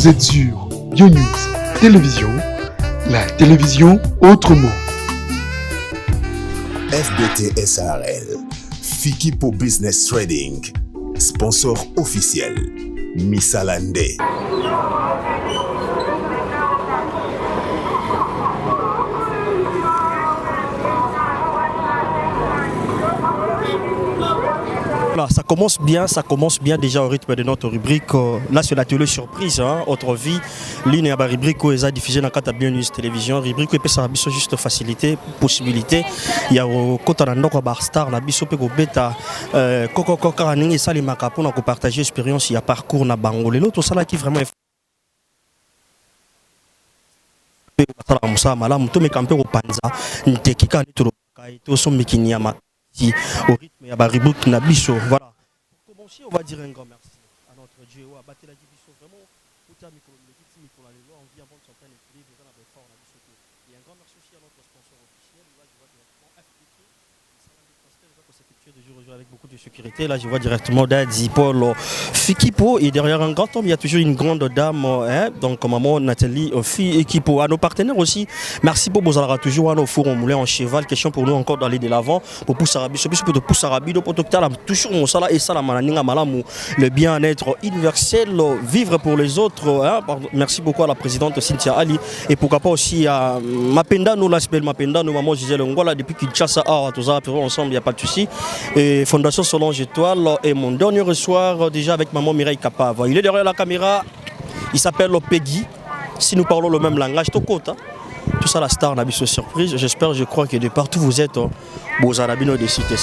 Vous êtes sur BioNews Télévision, la télévision autrement. FBT SARL, Fikipo Business Trading, sponsor officiel, Missalande. Voilà, ça commence bien déjà au rythme de notre rubrique. Là, c'est la télé surprise, hein, autre vie. L'une est la rubrique qui est diffusée dans la BioNews Télévision. Rubrique qui peut juste facilité, possibilité. Il y a quand on a un bar star, la biso pe beta, koko karaning et salimaka pour nous partager expérience, il y a parcours na bango. L'autre ça là qui vraiment Musa malamu to mekampe ko panza ntekika ni turo kai to so mikinyama au rythme ya rubrique na biso. Voilà. Pour commencer, on va dire un grand merci à notre Dieu à battre la biso vraiment pour ta micro pour la loi on vient prendre son plein équilibre dans la fort na biso. Et un grand merci aussi à notre sponsor officiel là je vois directement FPT ça va transfert ça s'effectue de jour au jour avec beaucoup de sécurité. Là je vois directement Daddy Paul Fikipo et derrière un grand homme il y a toujours une grande dame hein, donc maman Nathalie Fikipo à nos partenaires aussi. Merci pour vous avoir toujours à nos fours en moulin en cheval. Question pour nous encore d'aller de l'avant pour pousser à Rabi, pour pousser à Rabi, pour toujours mon sala et ça la mananinga malamu le bien-être universel, vivre pour les autres. Hein. Merci beaucoup à la présidente Cynthia Ali et pourquoi pas aussi à Mapenda nous l'aspect Mapenda nous maman Gisèle Ngola depuis Kinshasa à tout ça ensemble il y a pas de souci et Fondation Solange Étoile et mon dernier soir déjà avec maman Mireille Kapava. Il est derrière la caméra, il s'appelle Peggy. Si nous parlons le même langage, tout côté. Tout ça, la star n'a pas de surprise. J'espère, je crois que de partout vous êtes, vos arabino de cité.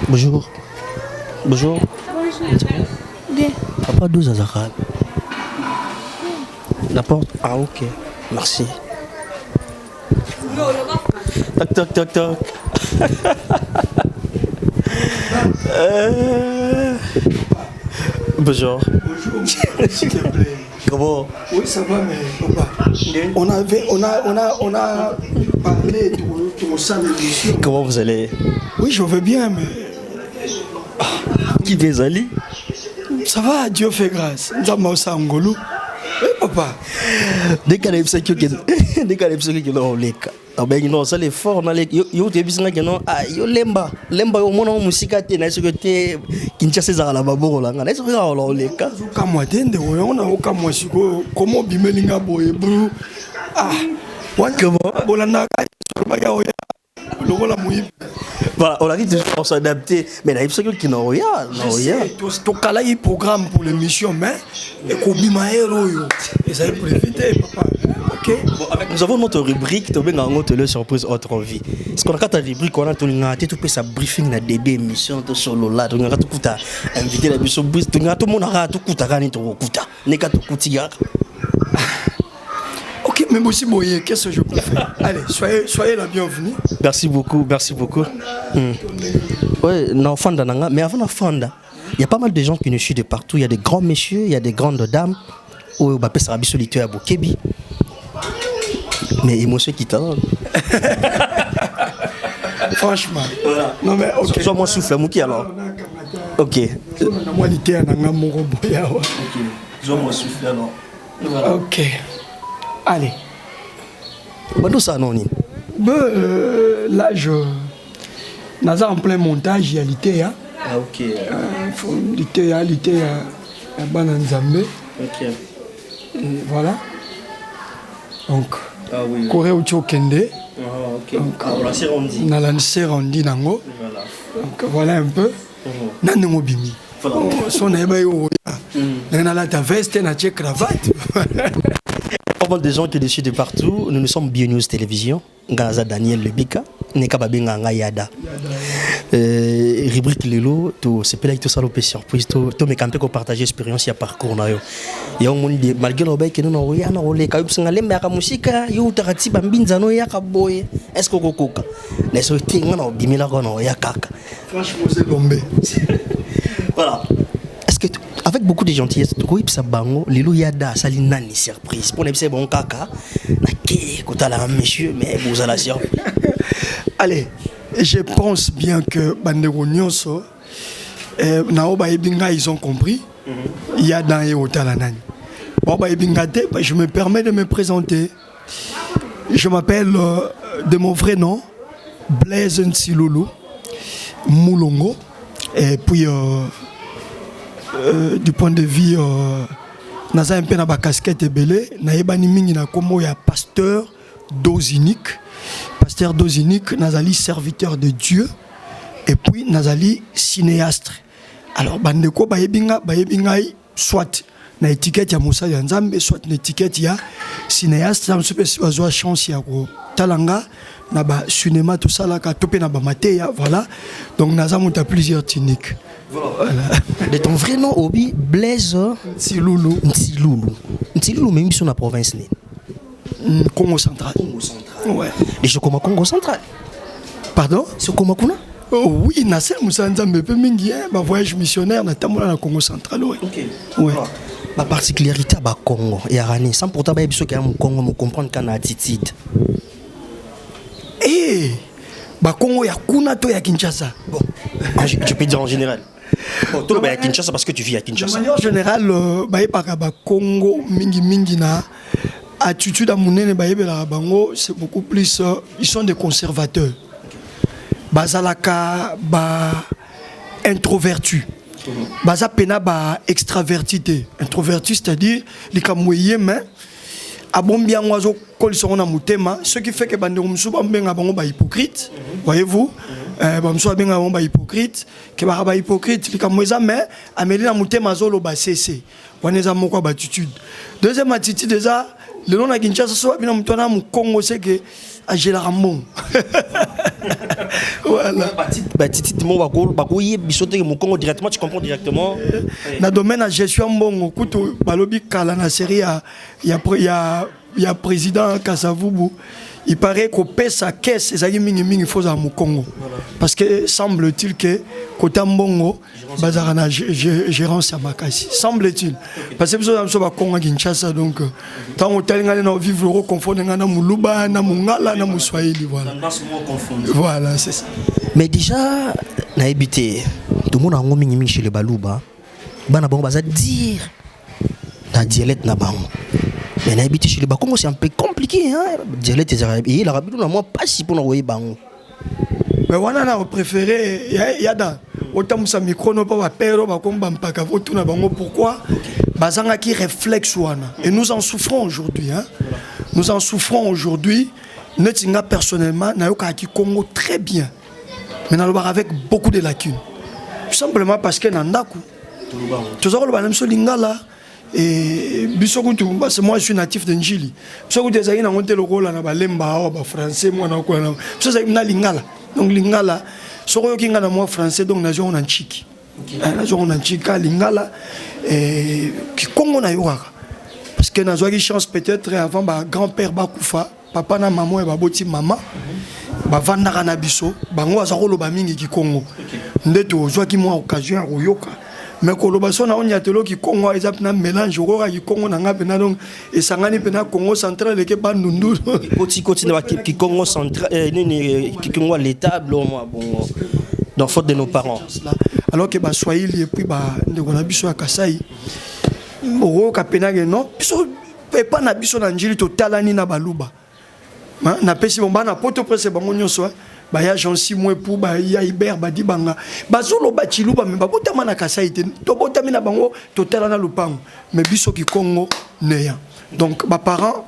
Bonjour. Bonjour. Bien. Papa 12 à Zahra. La porte. Ah ok. Merci. Toc toc toc toc. Bonjour. Bonjour. S'il te plaît. Comment? Oui, ça va, mais papa. On a parlé de mon salle d'émission. Comment vous allez? Oui, je veux bien, mais. Qui fait Ali? Ça va, Dieu fait grâce. Nous avons ça en Ngolo. Oui, papa. Dès qu'elle est psychique, dès qu'elle est psychique, ah ben non, ça les fort na les yo te bisinga non ah yo lemba yo mona musika te na siko te Kinshasa za la baboro la ngana siko ya lo leka kamwa tende on a kamwa siko comment bimelinga boye bro ah comment bolanda ka ba ya oya lokola muyibi. Voilà, on a dit toujours s'adapter, mais là il faut qu'il n'en ait rien, tout cas il programme pour l'émission mais et kobima héros et ça pour éviter papa. Okay. Bon, avec, nous avons notre rubrique, tu as une surprise autre vie. Ce qu'on a ta rubrique, on a tout ça briefing na début émission to solo là, tu as tout kuta invité la mission brise, tu as tout mon ara tout kuta kani to kuta. Neka to kutia. OK, mais aussi boye, qu'est-ce que je peux faire? Allez, soyez la bienvenue. Merci beaucoup, merci beaucoup. Ouais, non fanda nanga, mais avant la fanda, il y a pas mal de gens qui nous suivent de partout, il y a des grands messieurs, il y a des grandes dames. Ou bah pesa rabi solitaire à Bokebi. Mais émotion qui t'a. Franchement. Voilà. Non mais OK. Soit moi souffle Mouki alors. OK. Moi l'ité na ngamo boya. OK. Soit moi souffle alors. Voilà. OK. Allez. Bando ça anonyme. Là je naza en plein montage il y a l'ité hein. Ah OK. L'ité ya bana nzambe. OK. Et voilà. Donc ah oui. Corée Ucho Kende. Ah OK. Donc on l'a serrendi. On a lancé rondi nango. Voilà. Donc voilà un peu. Nande mobimi. Voilà. Son eba yo. Nana la ta veste na che cravate. Pas mal de gens qui décident de partout. Nous sommes BioNews Télévision. Gaza Daniel Lebika. neka babenga nga yada rubrique lelo to sepela to salope surprise to me camper ko partager expérience ya parcours na yo ya monde malgré le bec no ya na ole ka yupsinga lemba ka musika yo utakati bambinza no ya ka boye est-ce que kokoka na so tinga na bimila ko no ya kaka franchement c'est tombé. Voilà. Est-ce que avec beaucoup de gentillesse tu sais bango lelo yada sali nani surprise pour ne bon kaka na ke kotala monsieur mais vous allez la surprise. Allez, je pense bien que Bandego Nyonso, Naoba Ebinga, ils ont compris. Il y a dans Eotalanani. Je me permets de me présenter. Je m'appelle de mon vrai nom, Blaise Nsilulu Moulongo. Et puis, du point de vue, Naza un peu na ba casquette belé, Naebani mingi na komo ya pasteur dosinique. Pasteur dosinique, Nazali serviteur de Dieu et puis Nazali cinéaste. Alors bandeko bayebinga soit na étiquette ya Moussa ya Nzambe soit na étiquette ya cinéaste ça me fait besoin chance ya ko talanga na ba cinéma tout ça là ka topé na ba mateya voilà. Donc naza monta plusieurs techniques. Voilà. De ton vrai nom Obi Blaise Nsilulu même sur la province né. Congo central. Ouais. Déjà comme Congo central. Pardon? C'est comme Kuna? Oh oui, Nasser Moussa Nzambe pe mingi ma voyage missionnaire na tamola na Congo central. Oui. OK. Ouais. Ma particularité à Congo et à Rani sans pourtant ba biso ka mu Congo me comprendre kana attitude. Eh ba Congo ya kuna to ya Kinshasa. Bon. Je peux dire en général. Bon, tout le monde à Kinshasa parce que tu vis à Kinshasa. De manière générale ba Congo mingi na attitude à Mounene Baïbela Bango, c'est beaucoup plus. Ils sont des conservateurs. Bazalaka, introvertu. Baza pena ba extravertité. Introverti, c'est-à-dire, les kamouye, mais abombian oiseau, kol sont na moutema, ce qui fait que Bandeumsou Bambenga Bango ba hypocrite. Voyez-vous? Bamsou Bambenga Bango ba hypocrite, que ba hypocrite, les kamoueza, mais amélie na moutema zolo ba cessé. Waneza moko ba attitude. Deuxième attitude, déjà, le nom de Kinshasa, soit bien maintenant mon Congo, c'est que j'ai la ramon. Voilà. Directement, tu comprends directement. Dans le domaine de gestion, bon, écoute, Balobi Kala na série, il y a président Kasavubu. Il paraît qu'au paie sa caisse, et ça y est, il faut à mon Congo. Parce que semble-t-il que côté Mbongo, Bazarana gérance à Makasi. Semble-t-il. Parce que nous sommes à Congo Kinshasa, donc tant on a vivre le confort, on a Muluba, on a Mungala, on a Mouswahili, voilà. Voilà, c'est ça. Mais déjà, on a habité, tout le monde a un chez le Balouba, on a dire la dialecte na bango. Mais n'habiter chez les Bakongo c'est un peu compliqué hein. Dialecte et l'arabe nous moi pas si pour envoyer bango. Mais on a préféré yada autant ça micro no pas pero ba komba mpaka votu na bango pourquoi bazanga qui réflexe wana et nous en souffrons aujourd'hui hein. Nous en souffrons aujourd'hui. Netinga personnellement na yoka ki Congo très bien. Mais na lo avec beaucoup de lacunes. Tout simplement parce que nandaku. Toujours le banam so lingala. Et parce que moi je suis natif de Njili. Je suis français, moi je suis lingala. Donc lingala, moi français donc nation en chiki. Nation en chika lingala et qui Congo na yoka. Parce que na zoaki chance peut-être avant ba grand-père Bakoufa, papa na maman et baboti maman. Ba vandaka na biso, bango azakolo ba mingi ki Congo. Ndeto zoaki moi occasion ya yoka. Mais colocation na onyatelo ki Congo ezap na mélange rora ki Congo na ngapena donc et sangani pena Congo central et ke bandundu koti na ki Congo central ki Congo l'état bon dans faute de nos parents alors que ba Swahili et puis ba ndeko na biso ya Kasai ro kapena ke non biso pas na biso na njili to talani na baluba na pesi bomba na poto presse bango nyonso ba ya Jean 6 mois pour ba ya Iber ba di banga ba zolo ba chiluba me ba botama na Kasai te to botami na bango total na lupango mais biso ki Congo neya donc ba parents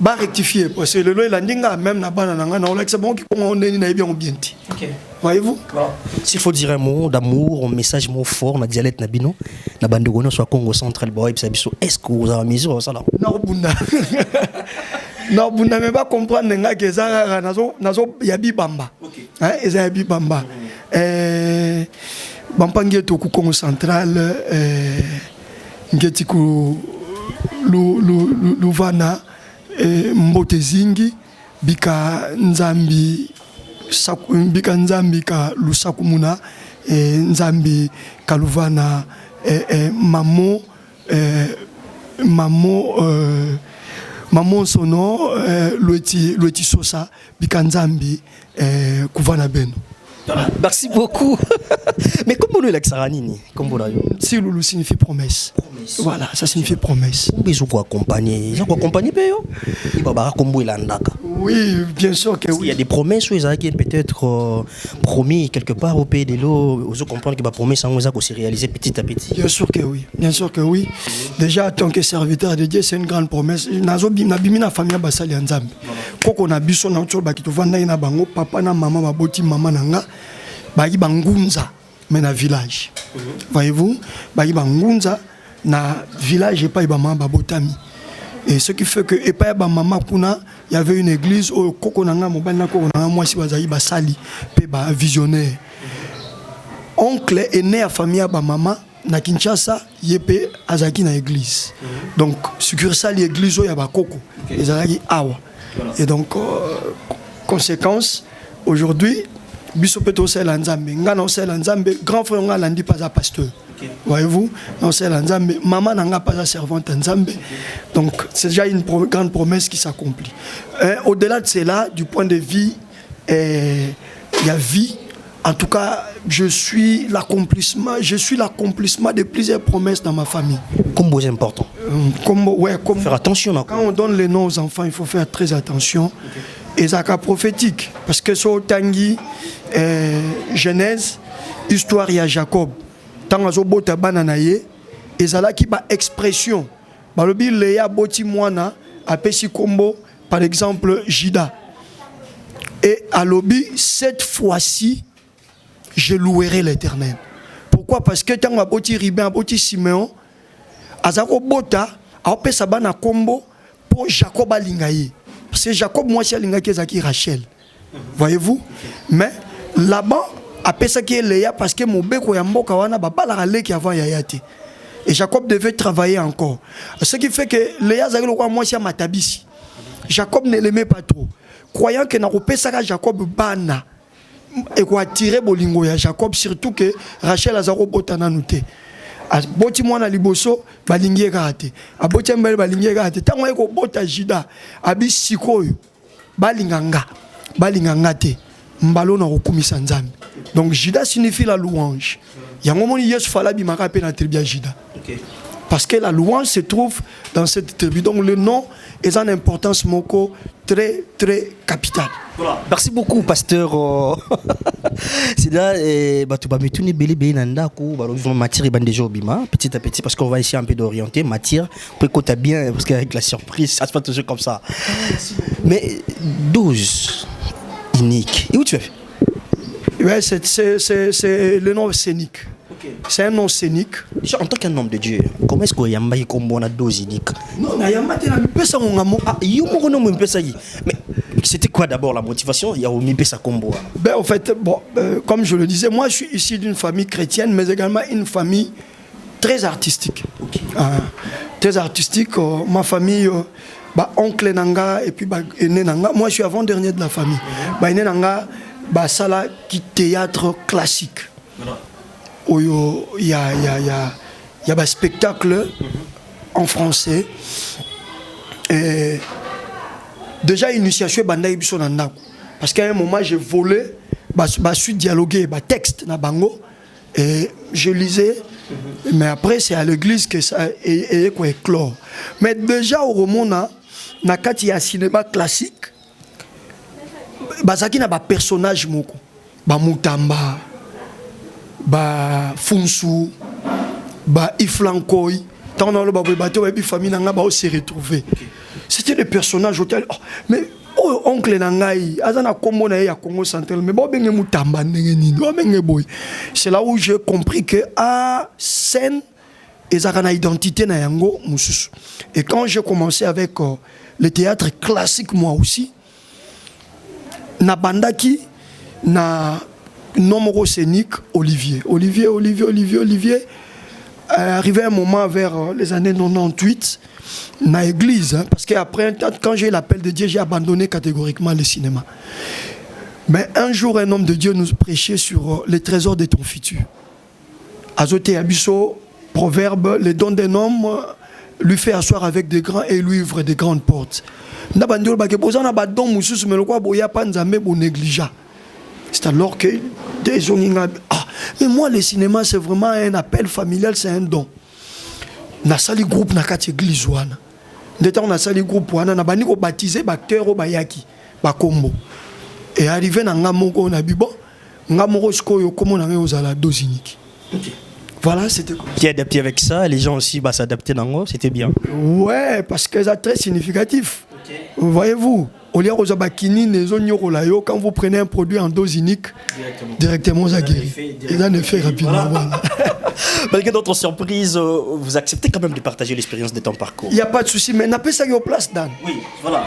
ba rectifier parce que le lo la ndinga même na bana na ngana olex bon ki Congo ndeni na bien bien ti. OK. Voyez-vous? S'il faut dire un mot d'amour, un message mot fort na dialecte na bino na bande gono soit Congo central boy biso est-ce que vous avez mesure ça là? Na bunda. Non, vous n'avez pas comprendre que ça nazo yabi bamba. Hein, eza yabi bamba. Bampangi to ku Congo central ngeti ku luvana mbote zingi bika nzambi ka lusakumuna nzambi kaluvana Maman sono lueti sosa bikanzambi kuvana beno. Merci beaucoup. Mais comment nous l'exaranini? Si Loulou signifie promesse. Voilà, ça signifie promesse. Ils ont accompagné. Ils ont accompagné Péo. Oui, bien sûr que oui. Il y a des promesses où ils ont peut-être promis quelque part au pays de l'eau. Ils ont compris que les promesses ont se réaliser petit à petit. Bien sûr que oui. Bien sûr que oui. Déjà, en tant que serviteur de Dieu, c'est une grande promesse. Nazo bimina famille basali nzambe. Koko na biso na otso bakito vanda ina bango papa na maman baboti maman nanga. Bagi bangunza mais na village. Voyez-vous, bagi bangunza na village et pas ibama babotami. Et ce qui fait que et pas maman kuna il y avait une église au kokonanga mobana kokonanga moi si bazali basali pe ba visionnaire. Oncle est né à famille ba maman na Kinshasa yepé azaki na église. Donc succursale l'église ya ba koko ezalaki awa. Et donc conséquence aujourd'hui biso peto sela nzambe ngana osela nzambe grand frère nga landi pas à pasteur. Voyez-vous, on sait l'Anzambe, maman n'a pas la servante Nzambe. Donc c'est déjà une grande promesse qui s'accomplit. Au-delà de cela, du point de vue, il y a vie. En tout cas, je suis l'accomplissement de plusieurs promesses dans ma famille. Combo est important. Faire attention. Quand on donne les noms aux enfants, il faut faire très attention. Et ça est prophétique. Parce que sur Tanguy, Genèse, histoire, il y a Jacob. Tant que bota banana ye ezala ki ba expression balobi leya boti mwana apesi kombo par exemple Jida et alobi cette fois-ci je louerai l'Éternel. Pourquoi? Parce que tant que boti Ribin boti Simeon azako bota apesa bana kombo pour Jacob alingaye parce que Jacob moi si alinga kezaki Rachel. Voyez-vous, mais là-bas après ça qui est Léa parce que mon beko ya mboka wana ba bala qui avant yayati et Jacob devait travailler encore, ce qui fait que Léa zaki lokwa moi sia matabisi. Jacob ne l'aimait pas trop, croyant que na kopesa ka Jacob bana et ko attirer bolingo ya Jacob, surtout que Rachel azako botana nuté boti mwana liboso balingi ekate aboti mbele balingi ekate tango eko bota Jida abi sikoyo balinganga te mbalo na kokumisa nzambe. Donc Jida signifie la louange. Yangomoni Yesu fala bimaka pe na tribu Jida. Parce que la louange se trouve dans cette tribu. Donc le nom est en importance moko très très capitale. Voilà. Merci beaucoup pasteur. C'est là tu vas me tourner belé nanda ko matière ban déjà obima petit à petit parce qu'on va essayer un peu d'orienter matière pour que tu bien parce qu'avec la surprise ça se passe toujours comme ça. Mais 12 unique. Et où tu es? Ouais, c'est le nom scénique. Okay. C'est un nom scénique. En tant qu'un homme de Dieu, comment est-ce que Yamba est comme une dose unique? Non, Yamba est un peu ça mon amour. Ah, mais c'était quoi d'abord la motivation? Il y a un peu ça combo. Ben en fait, bon, comme je le disais, moi je suis issu d'une famille chrétienne, mais également une famille très artistique. Okay. Très artistique. Ma famille. Oncle nanga et puis aîné nanga, moi je suis avant dernier de la famille. Aîné nanga sala qui théâtre classique. Oyo il y a spectacle en français. Et déjà initiation banda ibiso nanda parce qu'à un moment j'ai volé suis dialoguer texte na bango et je lisais. Mais après c'est à l'église que ça est éclore. Mais déjà au roman na kati ya cinéma classique bazaki na ba personnage moko ba Mutamba ba Funsu ba Iflankoy tant dans le bateau et puis famille nanga ba se retrouver. C'était des personnages hôtel. Mais oncle nangai azana kombo na ya Congo central mais bo benge Mutamba ndenge nini bo benge boy. C'est là où j'ai compris que scène et ça a une identité na yango mususu. Et quand j'ai commencé avec le théâtre classique moi aussi. Na bandaki na nombre scénique Olivier. Arrivé un moment vers les années 98, na église, hein, parce qu'après, quand j'ai eu l'appel de Dieu, j'ai abandonné catégoriquement le cinéma. Mais un jour, un homme de Dieu nous prêchait sur les trésors de ton futur. Azote Abisso, proverbe, les dons d'un homme lui fait asseoir avec des grands et lui ouvre des grandes portes. C'est alors que des gens mais moi le cinéma c'est vraiment un appel familial, c'est un don. Na sali groupe na kati église wana. Ndeta on a sali groupe wana na bani ko baptiser acteur bayaki ba kombo. Et arrivé na ngamoko na bibo ngamoko skoyo komo na ngozala dozinique. Voilà, c'était quoi. Qui est adapté avec ça, les gens aussi s'adapter dans moi, c'était bien. Ouais, parce que c'est très significatif. Okay. Voyez-vous, quand vous prenez un produit en dose unique, directement ça guérit. Et ça ne fait rapidement. Voilà. Malgré d'autres surprises, vous acceptez quand même de partager l'expérience de ton parcours. Il n'y a pas de souci, mais n'a pas ça en place, Dan. Oui, voilà.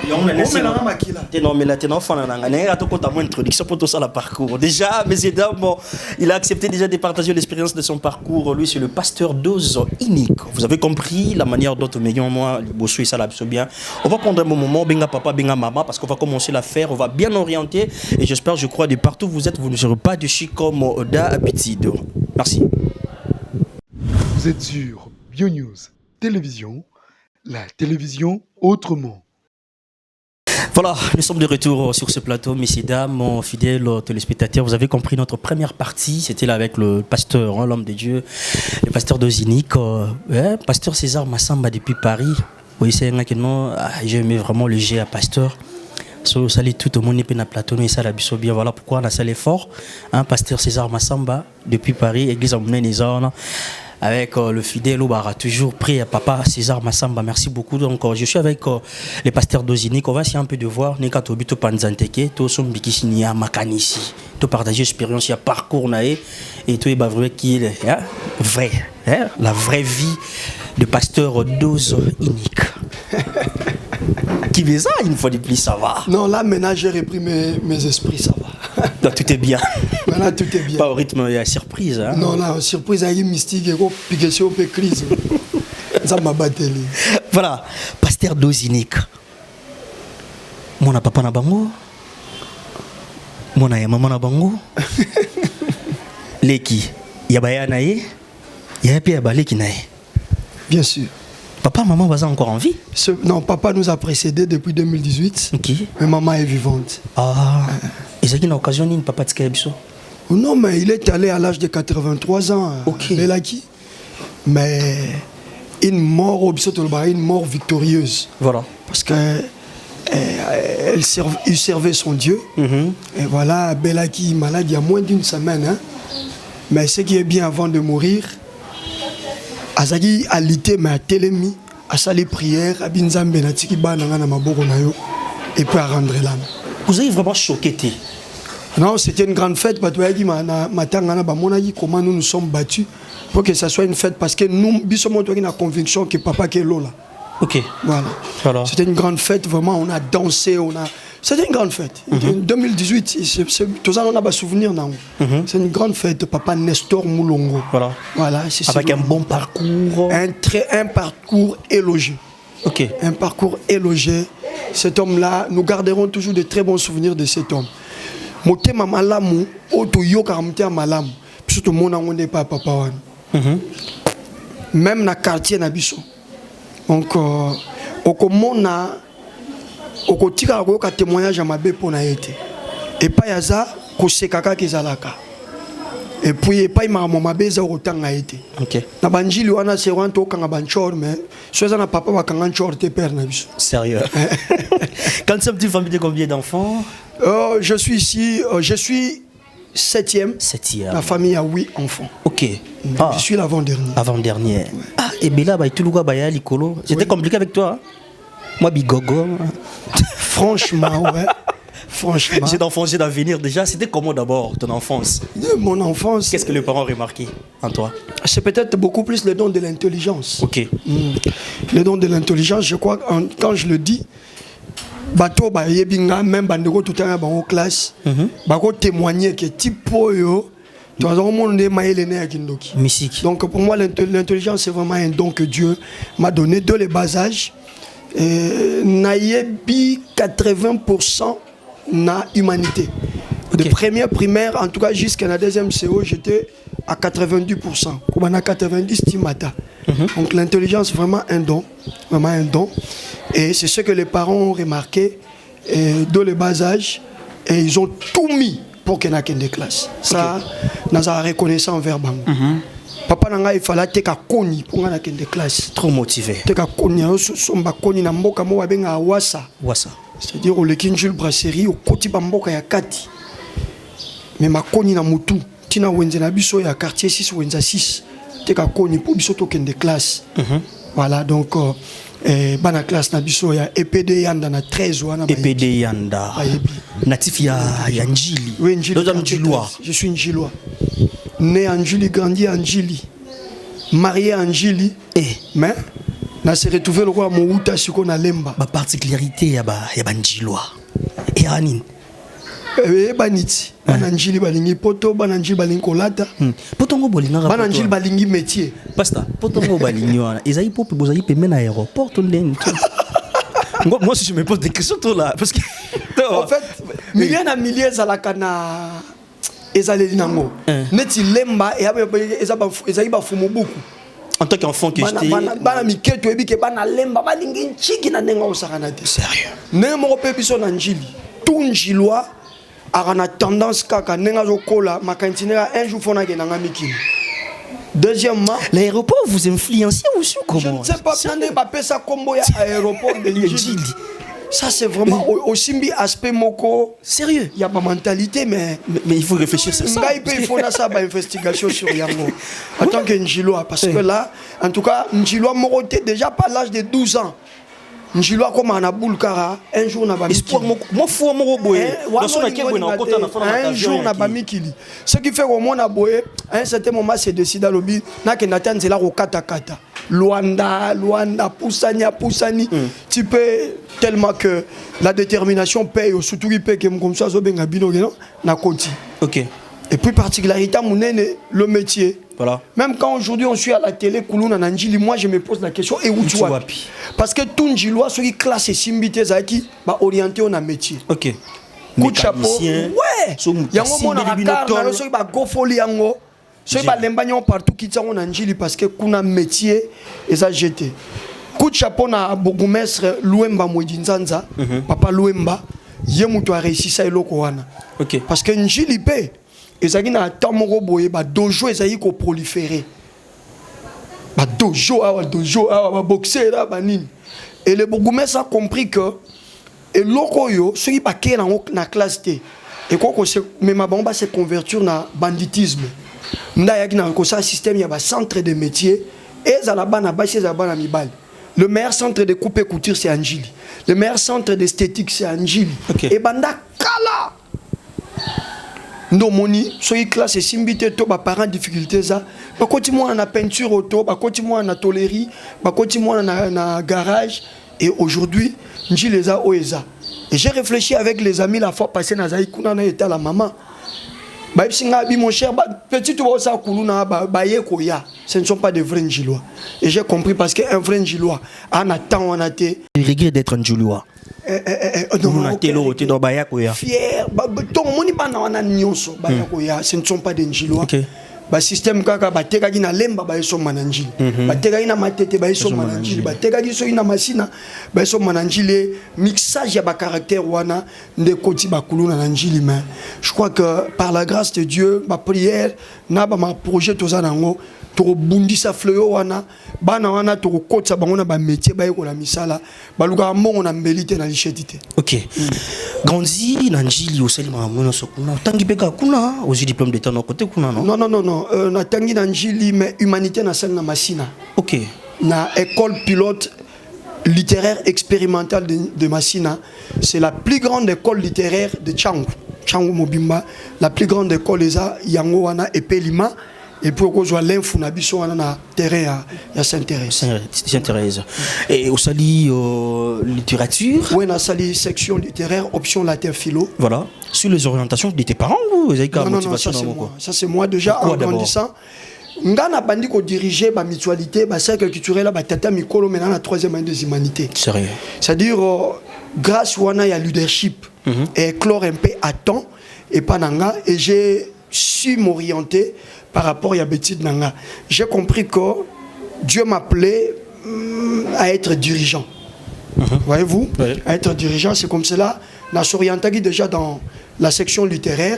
Déjà, messieurs, dames, il a accepté déjà de partager l'expérience de son parcours. Lui, c'est le pasteur Dose Unique. Vous avez compris la manière dont moi, Bossou et ça bien. On va prendre un bon moment, benga papa, benga maman, parce qu'on va commencer l'affaire, on va bien orienter. Et j'espère, je crois, de partout où vous êtes, vous ne serez pas déchus comme d'habitude. Merci. Vous êtes sur BioNews Télévision, la télévision autrement. Voilà, nous sommes de retour sur ce plateau, messieurs, dames, fidèles téléspectateurs. Vous avez compris notre première partie, c'était là avec le pasteur, hein, l'homme de Dieu, le pasteur d'Ozinique, pasteur César Massamba depuis Paris. Oui, c'est un que j'ai aimé vraiment le G à pasteur. Salut tout le monde est plateau, et ça la bien. Voilà pourquoi on a salé fort. Hein, pasteur César Massamba depuis Paris, église en Mounen avec le fidèle Obara, toujours pris à papa César Massamba. Merci beaucoup. Donc, je suis avec les pasteurs d'Ozinique. On va essayer un peu de voir. Neka Tobito Panzanteke, to som bikisini à Makanisi. To partager l'expérience, il y a parcours nae et tout est vrai qui est vrai, hein, la vraie vie de pasteur Dose Unique. Qui veut ça une fois de plus, ça va. Non, là maintenant j'ai repris mes esprits, ça va. Donc, tout est bien. Maintenant tout est bien. Pas au rythme, il y a surprise. Hein? Non, là, surprise, il y a une mystique, il y a une piquation, il y a une crise. Ça m'a battu. Voilà, pasteur Dose Unique. Mon papa na bango. Mon maman na bango. Leki. Yabaya nae. Yapi yabaleki nae. Bien sûr. Papa, maman, vous encore en vie? Non, papa nous a précédés depuis 2018. Ok. Mais maman est vivante. Ah. Et c'est une occasion, une papa de Skaïbso? Non, mais il est allé à l'âge de 83 ans. Ok. Mais une mort, une mort victorieuse. Voilà. Parce que il servait son Dieu. Et voilà, Belaki malade il y a moins d'une semaine. Hein. Mais ce qui est bien avant de mourir, Azagi a lité, mais à télémi, à saler prière, à binzambe, na tiki ba na maboko na yo, et puis à rendre l'âme. Vous avez vraiment choqué? Non, c'était une grande fête. Comment nous nous sommes battus pour que ça soit une fête, parce que nous, nous avons la conviction que papa est là. Ok. Voilà. C'était une grande fête, vraiment, on a dansé, C'était une grande fête. 2018, tout ça, on a des souvenirs. C'est une grande fête, papa Nestor Moulongo. Voilà. Avec un bon parcours. Un parcours élogieux. Ok. Un parcours élogieux. Cet homme-là, nous garderons toujours de très bons souvenirs de cet homme. Motema malamu, oto yoka motema malamu. Surtout mon on n'est pas papa wan. Même na quartier na biso. Donc okomona okotika ko ka témoignage à mabe pona été. Et pas yaza ko sekaka kezalaka. Et puis pas ma mabe za otanga été. OK. Na banjili wana se wanto kanga banchor mais soza na papa wa kanga chor te père na biso. Sérieux. Quand sommes une famille de combien d'enfants? Je suis ici, je suis septième. La famille a 8 enfants. Ok. Je suis l'avant-dernier. Avant-dernier. Ouais. Ah, et Bela, c'était compliqué avec toi? Hein? Moi, bigogo. Franchement, ouais. Franchement. J'ai d'enfance, j'ai d'avenir déjà. C'était comment d'abord ton enfance? Mon enfance. Qu'est-ce que les parents ont remarqué en toi? C'est peut-être beaucoup plus le don de l'intelligence. Ok. Le don de l'intelligence, je crois, quand je le dis, bato ba yebinga même bandeko tout temps ba en classe ba ko témoigner que type yo tu as un monde maïle né à Kindoki. Donc pour moi l'intelligence c'est vraiment un don que Dieu m'a donné de les bas âges. Naïebi 80% na humanité. De première primaire, en tout cas jusqu'à la deuxième CO, j'étais à 90%. Comme on a 90, timata. Donc l'intelligence vraiment un don, vraiment un don. Et c'est ce que les parents ont remarqué de le bas âge, et ils ont tout mis pour qu'il n'y ait des classes. Ça, nous avons reconnaissance envers Bango. Papa nanga il fallait te ka koni pour nga des classes. Trop motivé. Te ka koni somba koni na mboka mo babenga wasa. Wasa. C'est-à-dire au Lekinjul brasserie au koti ba mboka ya kati. Mais ma koni na mutu tina wenze na biso ya quartier 6 wenza 6. Te ka koni pour biso to des classes. Voilà donc bana classe na biso ya EPD yanda na 13 wana ba. EPD yanda. Natif ya Njili. Oui, Njili. Je suis Njilois. Né en Njili, grandi en Njili, marié en Njili, mais na se retrouvé le roi Mouta suko na lemba. Ba particularité ya ba Njilois. Et anin. Baniti. Bana Njili balingi poto, bana Njili balingi kolata. Poto ngo bolinga. Bana Njili balingi métier. Pasta, poto ngo balingi wana. Ezai popo bozai pe mena aéroport to ndeng. Moi si je me pose des questions toi là parce que en fait, milliers na milliers za la kana ezaleli nango neti lemba ezali fumo beaucoup en tant qu'enfant que j'étais bana miketo ebike bana lemba balingi nchiki na nenga osakana te sérieux ne mo pe biso na Njili tout Njilwa a tendance kaka nenga zokola makantinera un jour fona ke nanga mikili. Deuxièmement, l'aéroport vous influencez aussi comment? Je ne sais pas prendre ma pesa combo ya aéroport de Njili. Ça c'est vraiment aussi un aspect moko sérieux. Il y a ma mentalité mais il faut réfléchir sur ça. Il faut faire ça une investigation sur Yango en tant que Njilois parce que là en tout cas Njilois moroté déjà pas l'âge de 12 ans. Njilois comme en Aboulkara un jour na ba espoir moi fou moro boye dans son akebo na kota na un jour na ba mikili. Ce qui fait au monde boye à un certain moment c'est décidé à lobi na ke natanzela ko kata kata. Luanda, Poussani, tu peux tellement que la détermination paye, surtout il paye comme ça, na koti. Ok. Et puis particularité, le métier. Voilà. Même quand aujourd'hui on suit à la télé, Koulouna Nanjili, moi je me pose la question, et où tu vas? Parce que tout Njilois, ceux qui classent et simbité, qui orienté on a métier. Ok. Coup de chapeau. Ouais. Yango mona rakar, ceux qui va gofoli yango. Ceux qui ont partout qui sont en Njili parce que kuna métier et ça jeté. Coup de chapeau na bourgmestre Louemba Mwedinzanza, papa Louemba, yemuto a réussi ça eloko wana. OK. Parce que Njili pe ezaki na tamoro boye ba dojo ezaki ko proliférer. Ba dojo ba boxer là ba nini. Et le bourgmestre a compris que eloko yo ceux qui pa kena na classe T et quoi que c'est même ba se convertir na banditisme. Ndayaki na ko ça système il y a un centre de métier et za la bana baché za bana mibal. Le meilleur centre de coupe et couture c'est Njili. Le meilleur centre d'esthétique c'est Njili. Okay. Et banda kala. Ndo moni so y classe et simbité to ba parents difficulté ça. Ba koti moi na peinture auto, ba koti moi na tôlerie, ba koti moi na garage et aujourd'hui Njili za oeza. Et j'ai réfléchi avec les amis la fois passée na zaïkuna na était la maman. Mon cher, petit ce ne sont pas de vrais Njilois. Et j'ai compris parce qu'un vrai Njilois, on attend, on a été. Il regrette d'être un Njilois. Fier. Ce ne sont pas des Njilois. Ba système kaka ba tekaki na lemba ba eso mananjili ba tekaki na matete ba eso mananjili ba tekaki so ina masina ba eso mananjili mixage ya ba caractère wana nde koti ba kuluna nanjili mais je crois que par la grâce de Dieu ma prière na ba ma projet toza nango to bundisa fleur wana bana wana to kotsa bango na ba métier ba ekola misala ba luka mbongo na mbelite na lichetite. OK. Grandi na Njili osali mamono sokuna tangi peka kuna aux diplômes d'état na côté kuna non. Non na tangi na Njili mais humanité na sel na masina. OK. Na école pilote littéraire expérimentale de Massina, c'est la plus grande école littéraire de Tchangu Mobimba, la plus grande école eza yango wana epelima et puis on a l'info na biso na terrain ya Sainte-Thérèse. Sainte-Thérèse. Et au sali littérature. Oui, on a sali section littéraire, option latin philo. Voilà. Sur les orientations de tes parents ou vous avez non, motivation ça c'est dans moi. Ça c'est moi déjà. Pourquoi, en grandissant. Ngana bandi ko diriger ba mutualité, ba cercle culturel là ba tata mikolo maintenant la 3e année des humanités. Sérieux. C'est-à-dire grâce wana ya leadership et éclore un peu à temps et pas nanga et j'ai su m'orienter par rapport à Betty Nanga. J'ai compris que Dieu m'appelait à être dirigeant. Voyez-vous, à être dirigeant, c'est comme cela. N'a s'orienté déjà dans la section littéraire.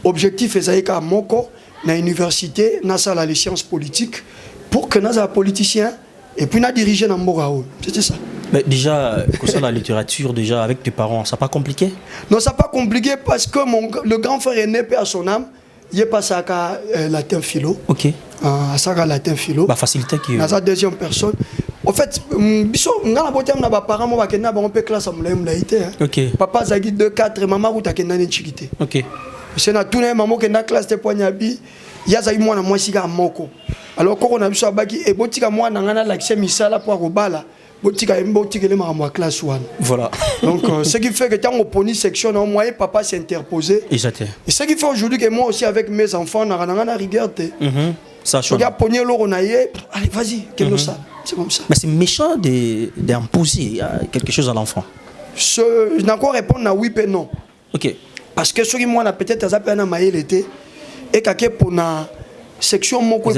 Objectif est à Moko, na université, na ça les sciences politiques, pour que nous soyons politiciens et puis nous diriger dans Morao. C'était ça. Mais déjà, concernant la littérature, déjà avec tes parents, ça n'a pas compliqué? Non, ça n'a pas compliqué parce que le grand frère aîné, paix à son âme, il est passé à latin philo. Ok. À ça latin philo. Bah facilité qui. Dans la deuxième personne. En fait, biso ngana botem na ba parents mo ba kena ba on peut classe amula mulaité. OK. Papa zagi 2 4 maman ou ta kena ni chikité. OK. C'est na tout maman kena classe te poignabi. Ya zagi mwana mwasi ka moko. Alors ko na biso abaki e botika mwana ngana l'accès misala pour robala. Botika mbotika le maman classe 1. Voilà. Donc ce qui fait que tant on poni section au moyen papa s'est interposé. Exactement. Et ce qui fait aujourd'hui que moi aussi avec mes enfants na ngana rigueur te. Ça change. Regarde pogner l'eau allez vas-y, quel ça. C'est comme ça. Mais c'est méchant d'imposer quelque chose à l'enfant. Je n'ai encore répondu à oui et non. Ok. Parce que ce qui moi peut-être ça peut être l'été et que pour la section mon quoi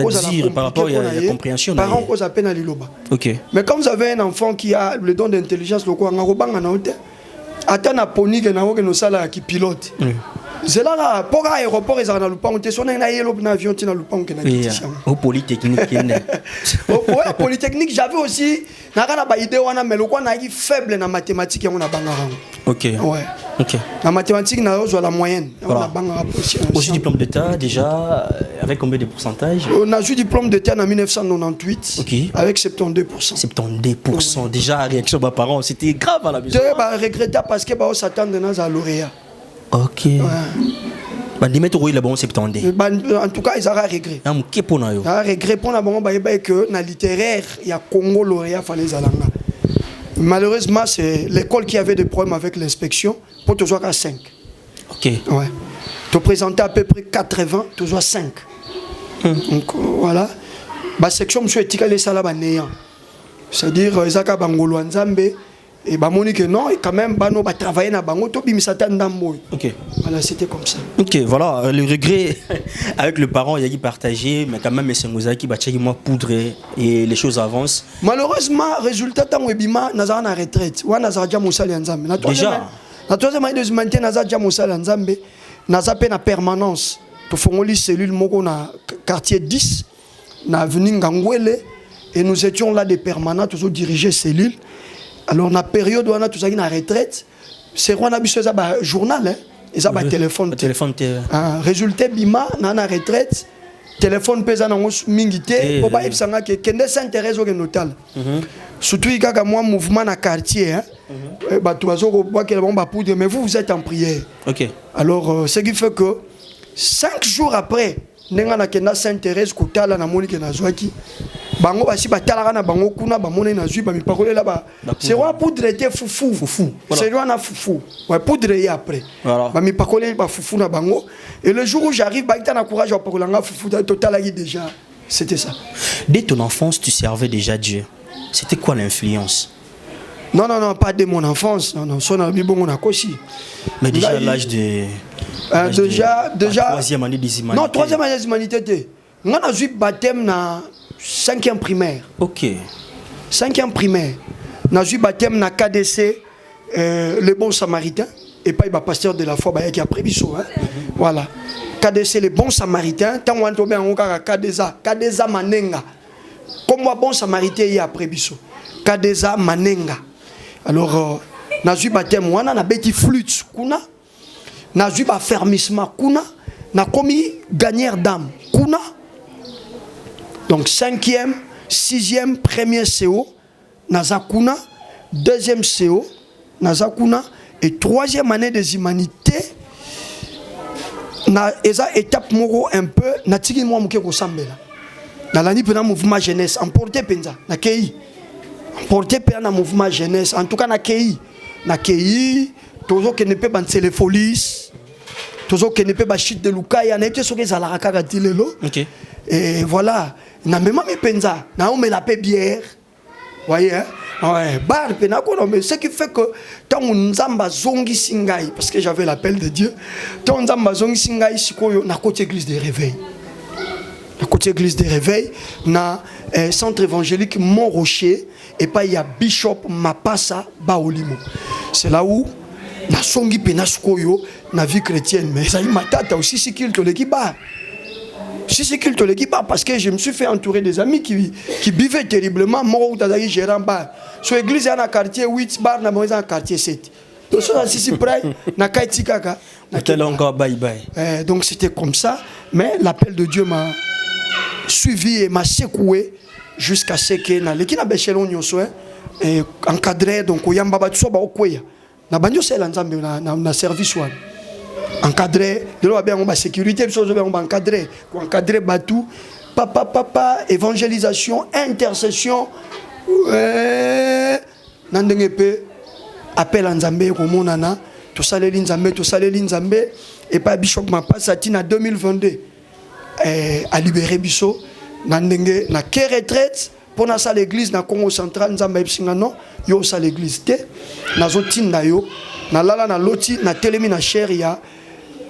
par rapport à la compréhension. Parents cause à peine à l'île. Ok. Mais comme vous avez un enfant qui a le don d'intelligence, le quoi on a robang en haute. Attends à poni que na que nos salles qui pilote. C'est là pour l'aéroport ils ont le pont on sonne un avion tu na le pont que na au polytechnique au polytechnique j'avais aussi na ba idée wana mais le quoi na faible na mathématiques on a bangara. OK. Ouais. OK. La mathématique na la moyenne on a bangara aussi diplôme d'état déjà avec combien de pourcentage? On a eu diplôme d'état en 1998. OK. Avec 72%. 72% déjà réaction de mes parents c'était grave à la maison. Je regrettable parce que on s'attend à lauréat. Ok. Bah, les mettre oui, là, bon, 70. En tout cas, ils ont regret. Un pour nous. Regret pour nous, que dans littéraire, il y a Congo lauréat fallait zalanga. Malheureusement, c'est l'école qui avait des problèmes avec l'inspection pour toujours à 5. Ok. Ouais. Tu présentais à peu près 80, toujours 5. Donc voilà. La section, monsieur Etika, ça là, néant. C'est-à-dire, Zaka Bangolo Nzambe. Et bah Monique non et quand même bah non bah travailler na bango to bimisata ndambo. OK. Voilà, c'était comme ça. OK, voilà, le regret avec le parent il y a qui partagé mais quand même c'est Moussa qui battait moi poudre et les choses avancent. Malheureusement, résultat tant webima nazara na retraite. Wa nazara ja Moussa Nzambe. Déjà na troisième année de humanité nazara ja Moussa Nzambe. Nazara pe na permanence. To fongoli cellule moko na quartier 10 na avenue Ngangwele et nous étions là des permanents toujours diriger cellule. Alors, dans la période où on a tout ça qui est en retraite, c'est qu'on a vu ça journal, hein, et ça va téléphone. Résultat, bima, dans la retraite, téléphone pèse dans mingité, pour pas que quelqu'un s'intéresse au notal. Surtout, il y a un mouvement dans le quartier, hein, tu vas voir qu'il y a un poudre, mais vous êtes en prière. Ok. Alors, ce qui fait que 5 jours après, Nenga s'intéresse au Tala na Monique na Zwaki. Bango basi batala na bango kuna ba mona na zui ba mi parole là ba. C'est roi poudre était foufou. C'est roi na foufou. Ouais poudre y après. Ba mi parole ba foufou na bango et le jour où j'arrive ba ita na courage ba parole nga foufou total là déjà. C'était ça. Dès ton enfance, tu servais déjà Dieu. C'était quoi l'influence? Non, pas dès mon enfance. Non, son ami bon on a aussi. Mais déjà à l'âge de déjà troisième année des humanités. Non, troisième année des humanités. On a eu baptême na 5e primaire. Ok. 5e primaire. On a eu baptême na KDC le bon samaritain et pas le pasteur de la foi qui a pris biso hein. Voilà. KDC le bon samaritain tant on tombe en KDza manenga. Comme moi bon samaritain il a pris biso. KDza manenga. Alors on a eu baptême on a beti flûte kuna. Na eu affermissement kuna na commis gagneur d'âme kuna. Donc 5e, 6e, 1er CO nazakuna, 2e CO nazakuna et 3e année des humanités na eza étape moko un peu na tiki moi moke ko sambela na lani pena mouvement jeunesse emporté penza na kei emporté pena mouvement jeunesse en tout cas na kei toujours que ne peut pas les folies toujours que ne peut pas chute de Lukaya na été soki za la kaka tilelo. OK. Et voilà na même mi penza na on me la paix bière. Voyez hein? Ouais, bar penako mais ce qui fait que tant nzamba zongi singai parce que j'avais l'appel de Dieu. Tant nzamba zongi singai sikoyo na côté église de réveil. La côté église de réveil na centre évangélique Mont-Rocher et pas il y a Bishop Mapasa Baolimo. C'est là où na songi penasikoyo na vie chrétienne mais ça y matata aussi si qu'il te l'équipe. Si c'est qu'il te l'équipe parce que je me suis fait entourer des amis qui buvaient terriblement. Moi, où t'as gérant bar. Sur l'église, il y a un quartier 8 bar, dans un quartier 7. Donc, ça, c'est près, na kaiti kaka. Bye bye. Donc, c'était comme ça. Mais l'appel de Dieu m'a suivi et m'a secoué jusqu'à ce que na l'équipe na bechelon nyoso encadré donc oyamba ba tso ba okweya. Na banyo sela nzambe na service one. Encadré, de l'eau bien en sécurité, on va encadrer Batou, papa, évangélisation, intercession, appel à Nzambé, Romonana, tout ça les Nzambé, et pas Bishop Mapasa Tina 2022 à libérer Bisso, Nandenge, na quelle retraite pour na salle l'église na Congo central Nzambé Psingano, yo salle l'église te, na zotin na yo, na lala na loti, na telemi na cheria.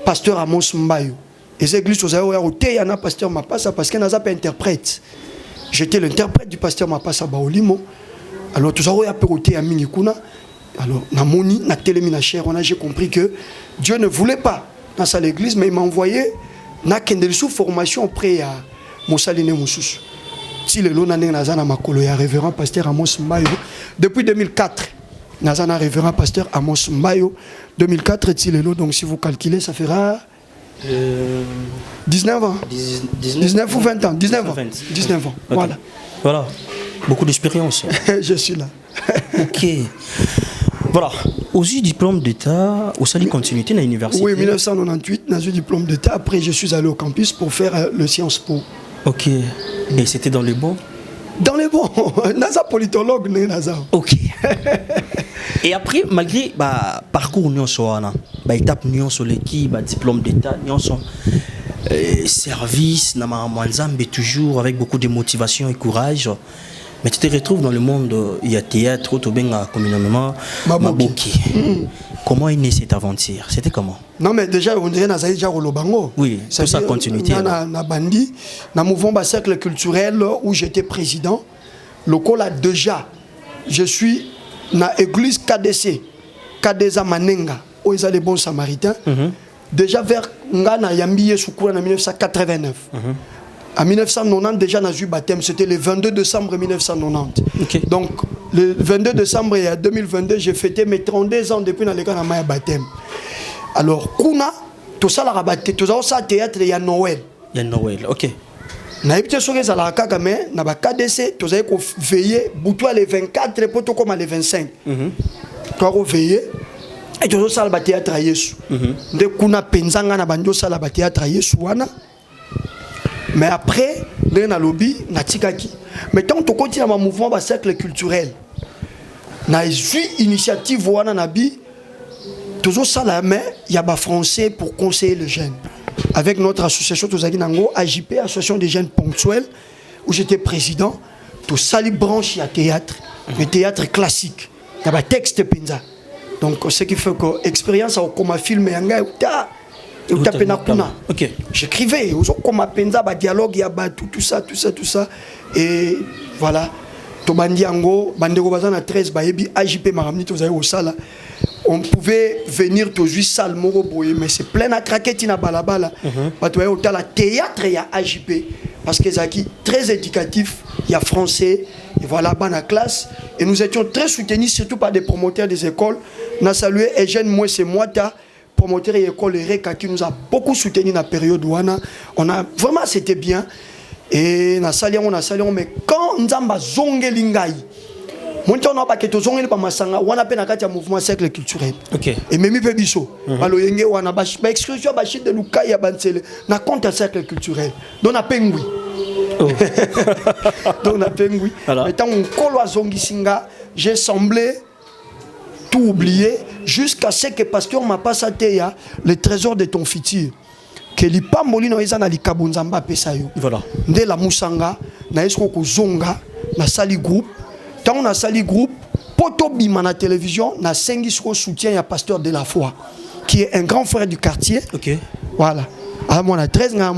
Pasteur Amos Mbayo. Et les églises aux aéroports, il y a pasteur Mapasa parce qu'il n'a pas interprète. J'étais l'interprète du pasteur Mapasa Baolimo. Alors tous les aéroports à Minikuna. Alors na moni na télémi na cher, j'ai compris que Dieu ne voulait pas dans sa l'église mais il m'a envoyé na kendel sous formation auprès à Mosaline Moussous. Si le lonane nazana makolo ya révérend pasteur Amos Mbayo depuis 2004. Nazana révérend pasteur Amos Mbayo 2004 donc si vous calculez ça fera 19 ans 19 ou 20 ans 19 ans 19 ans okay. Voilà beaucoup d'expérience. Je suis là. OK. Voilà, aussi diplôme d'état au salut continuité à l'université. Oui, 1998 j'ai eu diplôme d'état, après je suis allé au campus pour faire le Sciences Po. OK. Et c'était dans les bons? Dans les bons, Naza politologue, Naza. OK. Et après, malgré parcours étape sur l'équipe, diplôme d'état, service, mais toujours avec beaucoup de motivation et courage. Mais tu te retrouves dans le monde, il y a théâtre, tout bien communément, Maboki. Comment est née cette aventure? C'était comment? Non mais déjà on dirait Nazaï déjà Rolobango. Oui, c'est ça continuité. Na bandi, na mouvement cercle culturel où j'étais président. Lokola déjà, je suis na église KDC, Kadeza Manenga, où ils ont les bons samaritains. Déjà vers Ngana Yambiye Soukoura en 1989. En 1990, déjà, on a eu baptême. C'était le 22 décembre 1990. Okay. Donc, le 22 décembre 2022, j'ai fêté mes 32 ans depuis dans le cas de ma baptême. Alors, Kuna, tout ça, la rabatte, tout ça, théâtre, il y a Noël. Il y a Noël, ok. Na été sûr que ça la kagame, na ba KDC, tout ça, il faut veiller, boutoir les 24, pour tout comme les 25. Tu vas veiller. Et tout ça, le théâtre à Yesu. De Kuna Penzanga, na banjo, ça, le théâtre à Yesu. Mais après, dans le lobby, mais tant que continue dans le mouvement de cercle culturel, dans une initiative, toujours ça la main, il y a des Français pour conseiller les jeunes. Avec notre association, AJP, Association des jeunes ponctuels, où j'étais président, tout ça les branches, il y a théâtre, le théâtre classique, il y a des textes penza. Donc, ce qui fait que l'expérience, comme un film, okay. J'écrivais, comme un penza, dialogue, il y a tout ça. Et voilà. Tobandiango, Bandego Bazana 13, AJP Maramni, on pouvait venir tout juste salle Moroboye, mais c'est plein à craquer, tina balabala. Il y a théâtre, il y a AJP, parce que c'est très éducatif, il y a français, et voilà, dans la classe. Et nous étions très soutenus, surtout par des promoteurs des écoles. On a salué Eugène Moïse-Moita, promoteur et école RECA, qui nous a beaucoup soutenus dans la période où on a vraiment, c'était bien. Et on a sali, mais quand Nzamba zonge lingai, mon temps n'a pas que tous on est pas masanga on a peine à quatre mouvement cercle culturel OK et même il biso balo yenge on a ba excursion ba chine de luka ya bansele na compte cercle culturel donc na pengui donc na pengui mais tant on kolo azongi singa j'ai semblé tout oublier jusqu'à ce que pasteur m'a pas saté ya le trésor de ton futur que li pambolino eza na likabunzamba pesa yo voilà nde la musanga na esko ko zonga na sali groupe tant on a sali groupe poto bima na télévision na sengi soko soutien ya pasteur de la foi qui est un grand frère du quartier. OK Voilà à mon 13 un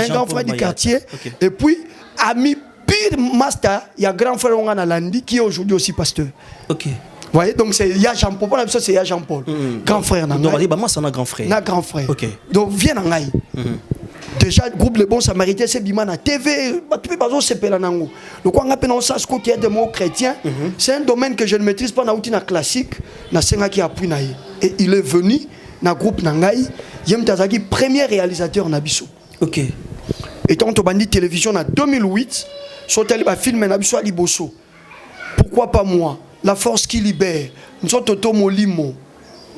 grand frère du quartier. Okay. Et puis ami pire master il y a grand frère on a Landi qui est aujourd'hui aussi pasteur. OK. Vous voyez, donc c'est Ya Jean-Paul, c'est Ya Jean-Paul, grand frère. Donc, on dit, bah, moi, c'est un grand frère. Un grand frère. OK. Donc, viens en Aïe. Déjà, le groupe Les Bons Samaritains, c'est Bima na TV, tu peux pas se péler nango. Donc, on appelle ça ce côté de mots chrétiens. C'est un domaine que je ne maîtrise pas, na outina classique, na senga qui a pris naïe. Et il est venu, na groupe Nangaï, Yem Tazaki, premier réalisateur Nabiso. OK. Et tant on bandit télévision en 2008, sur tel film Nabiso à Liboso. Pourquoi pas moi? La force qui libère. Nous sommes Toto Molimo.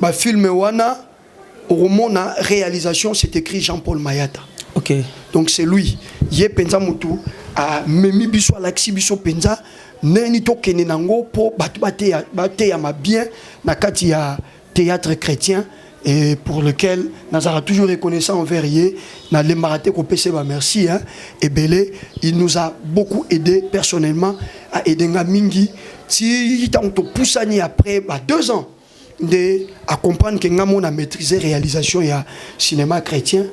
Bah film wana roman réalisation c'est écrit Jean-Paul Mayata. OK. Donc c'est lui. Yé penza mutu a memi biso alaxi biso penza neni to kene nango po bate ya ma bien na kati ya théâtre chrétien et pour lequel Nazara toujours reconnaissant envers Yé na le maraté ko pese ba merci hein et belé il nous a beaucoup aidé personnellement à aider nga mingi si tant to poussani après 2 ans à comprendre que nous a maîtrisé la réalisation du cinéma chrétien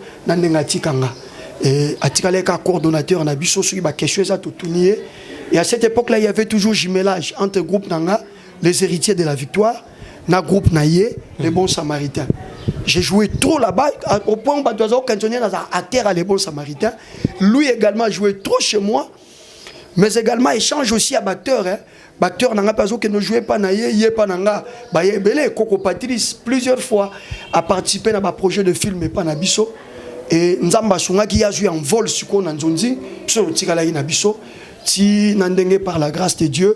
et atikale ka coordonnateur na biso sur ba question za tutunier et à cette époque là il y avait toujours jumelage entre groupe nanga les héritiers de la victoire na groupe naie les bons samaritains. J'ai joué trop là-bas au point où badozo cantonné à terre à les bons samaritains. Lui également joué trop chez moi mais également échange aussi à batteur hein. Batteur n'a pas que ne jouait pas naïe, yé pas nanga, bah yé belé Coco Patrice plusieurs fois a participé dans un projet de film et pas nabiso et Nzamba Sunga qui a joué en vol sur quoi Nanzonzi sur le tigala nabiso si nandenge par la grâce de Dieu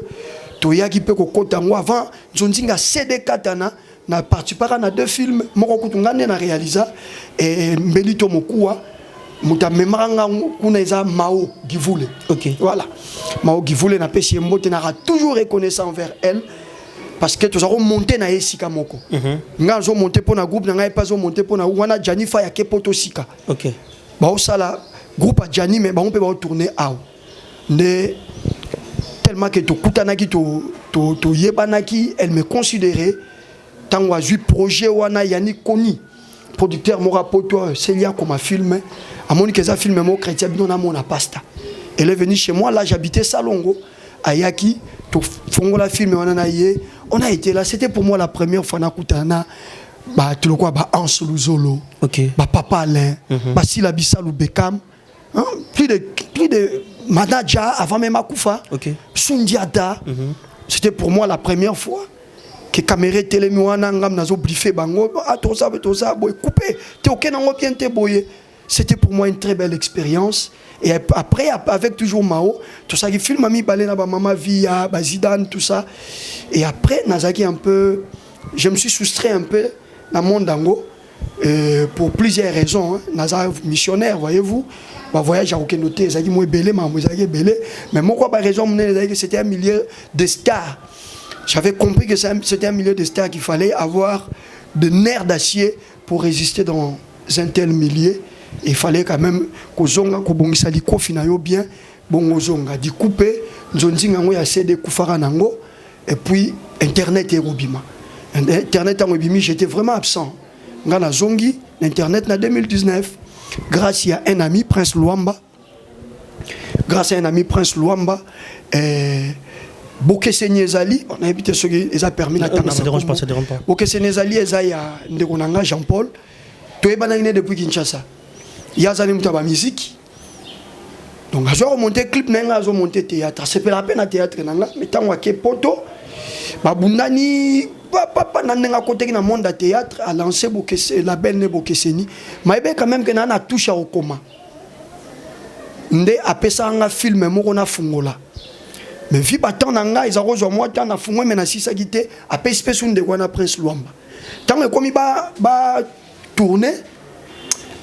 toya qui peut kokota moi avant Nzonzi nga CD katana na participé à 2 films moko kutungane na réalisa et Mbelito Mokua muta memanga kuneza Mao Givule. OK. Voilà. Mao Givule na pesi mbote na toujours reconnaissant envers elle parce que tous avons monté na esika moko. Nga zo monter pour na groupe na pas zo monter pour na wana Janifa ya kepoto sika. OK. Ba osala groupe a Jani mais ba on peut ba tourner out. Ne tellement que to kutanaki to yebanaki elle me considérait tant wa ju projet wana yani koni producteur mora poto Célia comme un film à mon que ça film mo chrétien bino na mon pasta elle est venue chez moi là j'habitais Salongo à Yaki to fongola film on a été là c'était pour moi la première fois na kutana ba tu le quoi ba Anse Luzolo OK ba Papa Alain ba Sila Bisalou Bekam hein? plus de Manaja avant même Akoufa OK Sundiata c'était pour moi la première fois que caméra télé miwana ngam nazo briefer bango toza boy coupé te aucun ngo bien te boyer c'était pour moi une très belle expérience et après avec toujours Mao tout ça qui film ami balé na ba mama via ba Zidane tout ça et après nazaki un peu je me suis soustrait un peu dans mon dango pour plusieurs raisons hein. Naza missionnaire voyez-vous ba voyage à aucun noté zaki moi belé mais moi quoi ba raison que c'était un milieu de stars. J'avais compris que c'était un milieu de stars qu'il fallait avoir de nerfs d'acier pour résister dans un tel milieu. Il fallait quand même que zonga ko bongisa liko finayo bien bongo zonga di couper nzonzinga ngo ya CD kufara nango et puis internet et robima. Internet en robimi j'étais vraiment absent. Ngana zongi internet na 2019 grâce à un ami Prince Luamba. Grâce à un ami Prince Luamba Boke Senyezali, on a évité ce qui a permis la ça dérange pas. Boke Senyezali, Ezaya Ndekonanga Jean-Paul, tu es bananiné depuis Kinshasa. Il y a Zalim Taba musique. Donc, je vais remonter clip, je vais remonter théâtre. C'est pas la peine à théâtre, mais tant que poto, Babundani, papa n'a côté dans le monde de théâtre, a lancé la belle Boke Seni. Mais quand même que n'a touché au coma. Nde apesa un film, mon a fungola. mais vi batant nanga ils arrosent moi tant na fungwe mais na sisa gité a pespes unde wana Prince Luamba tant komi ba tourner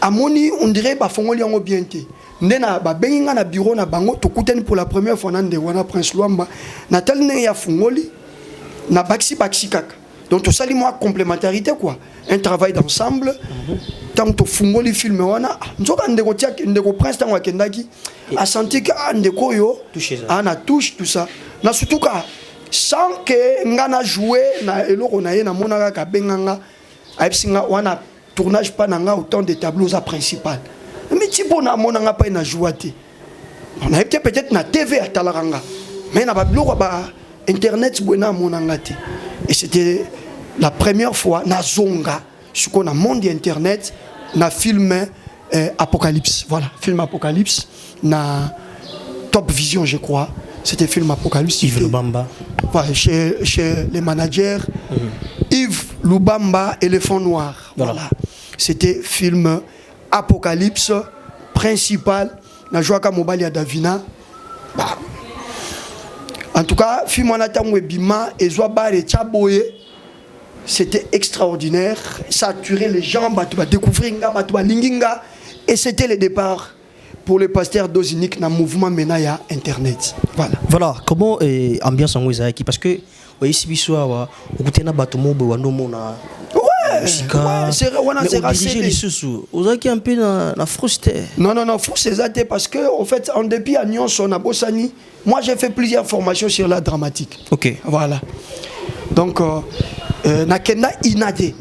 amoni on dirait ba fongoli yango bien te ndena ba benginga na bureau na bango to kuteni pour la première fois nande wana Prince Luamba na tel ne ya fungoli na baxi kaka donc tout ça li moi complémentarité quoi un travail d'ensemble tant to fungoli film wana nzoka ndeko tia ndeko Prince tant wakendaki a senti que ndeko yo na touche tout ça na surtout ka sans que ngana jouer na eloko na ye na monaka ka benganga aipsinga wana tournage pas nanga autant de tableaux à principal mais tipo na monanga pas na jouate on a été peut-être na TV à talaranga mais na ba biloko ba internet buena monanga te et c'était la première fois na zonga sur qu'on a monde internet na film Apocalypse voilà film Apocalypse na Top Vision je crois c'était film Apocalypse Yves Lubamba voilà, chez les managers Yves Lubamba Éléphant Noir voilà c'était film Apocalypse principal na Joaka Mobali à Davina bah. En tout cas film on attend Bima et Zoabare Tchaboye c'était extraordinaire ça a tué les gens bah tu vas découvrir bah tu vas linginga et c'était le départ pour le pasteur Dozinique dans le mouvement Menaya Internet. Voilà, comment ambiance en Wizaki parce que ici bisoa okutena bato mobo wanomona c'est racé les sous ozaki un peu na frustré. Non frustré parce que en fait en dépit à Nyon son à Bossani, moi j'ai fait plusieurs formations sur l'art dramatique. OK. Voilà. Donc na kenda inade.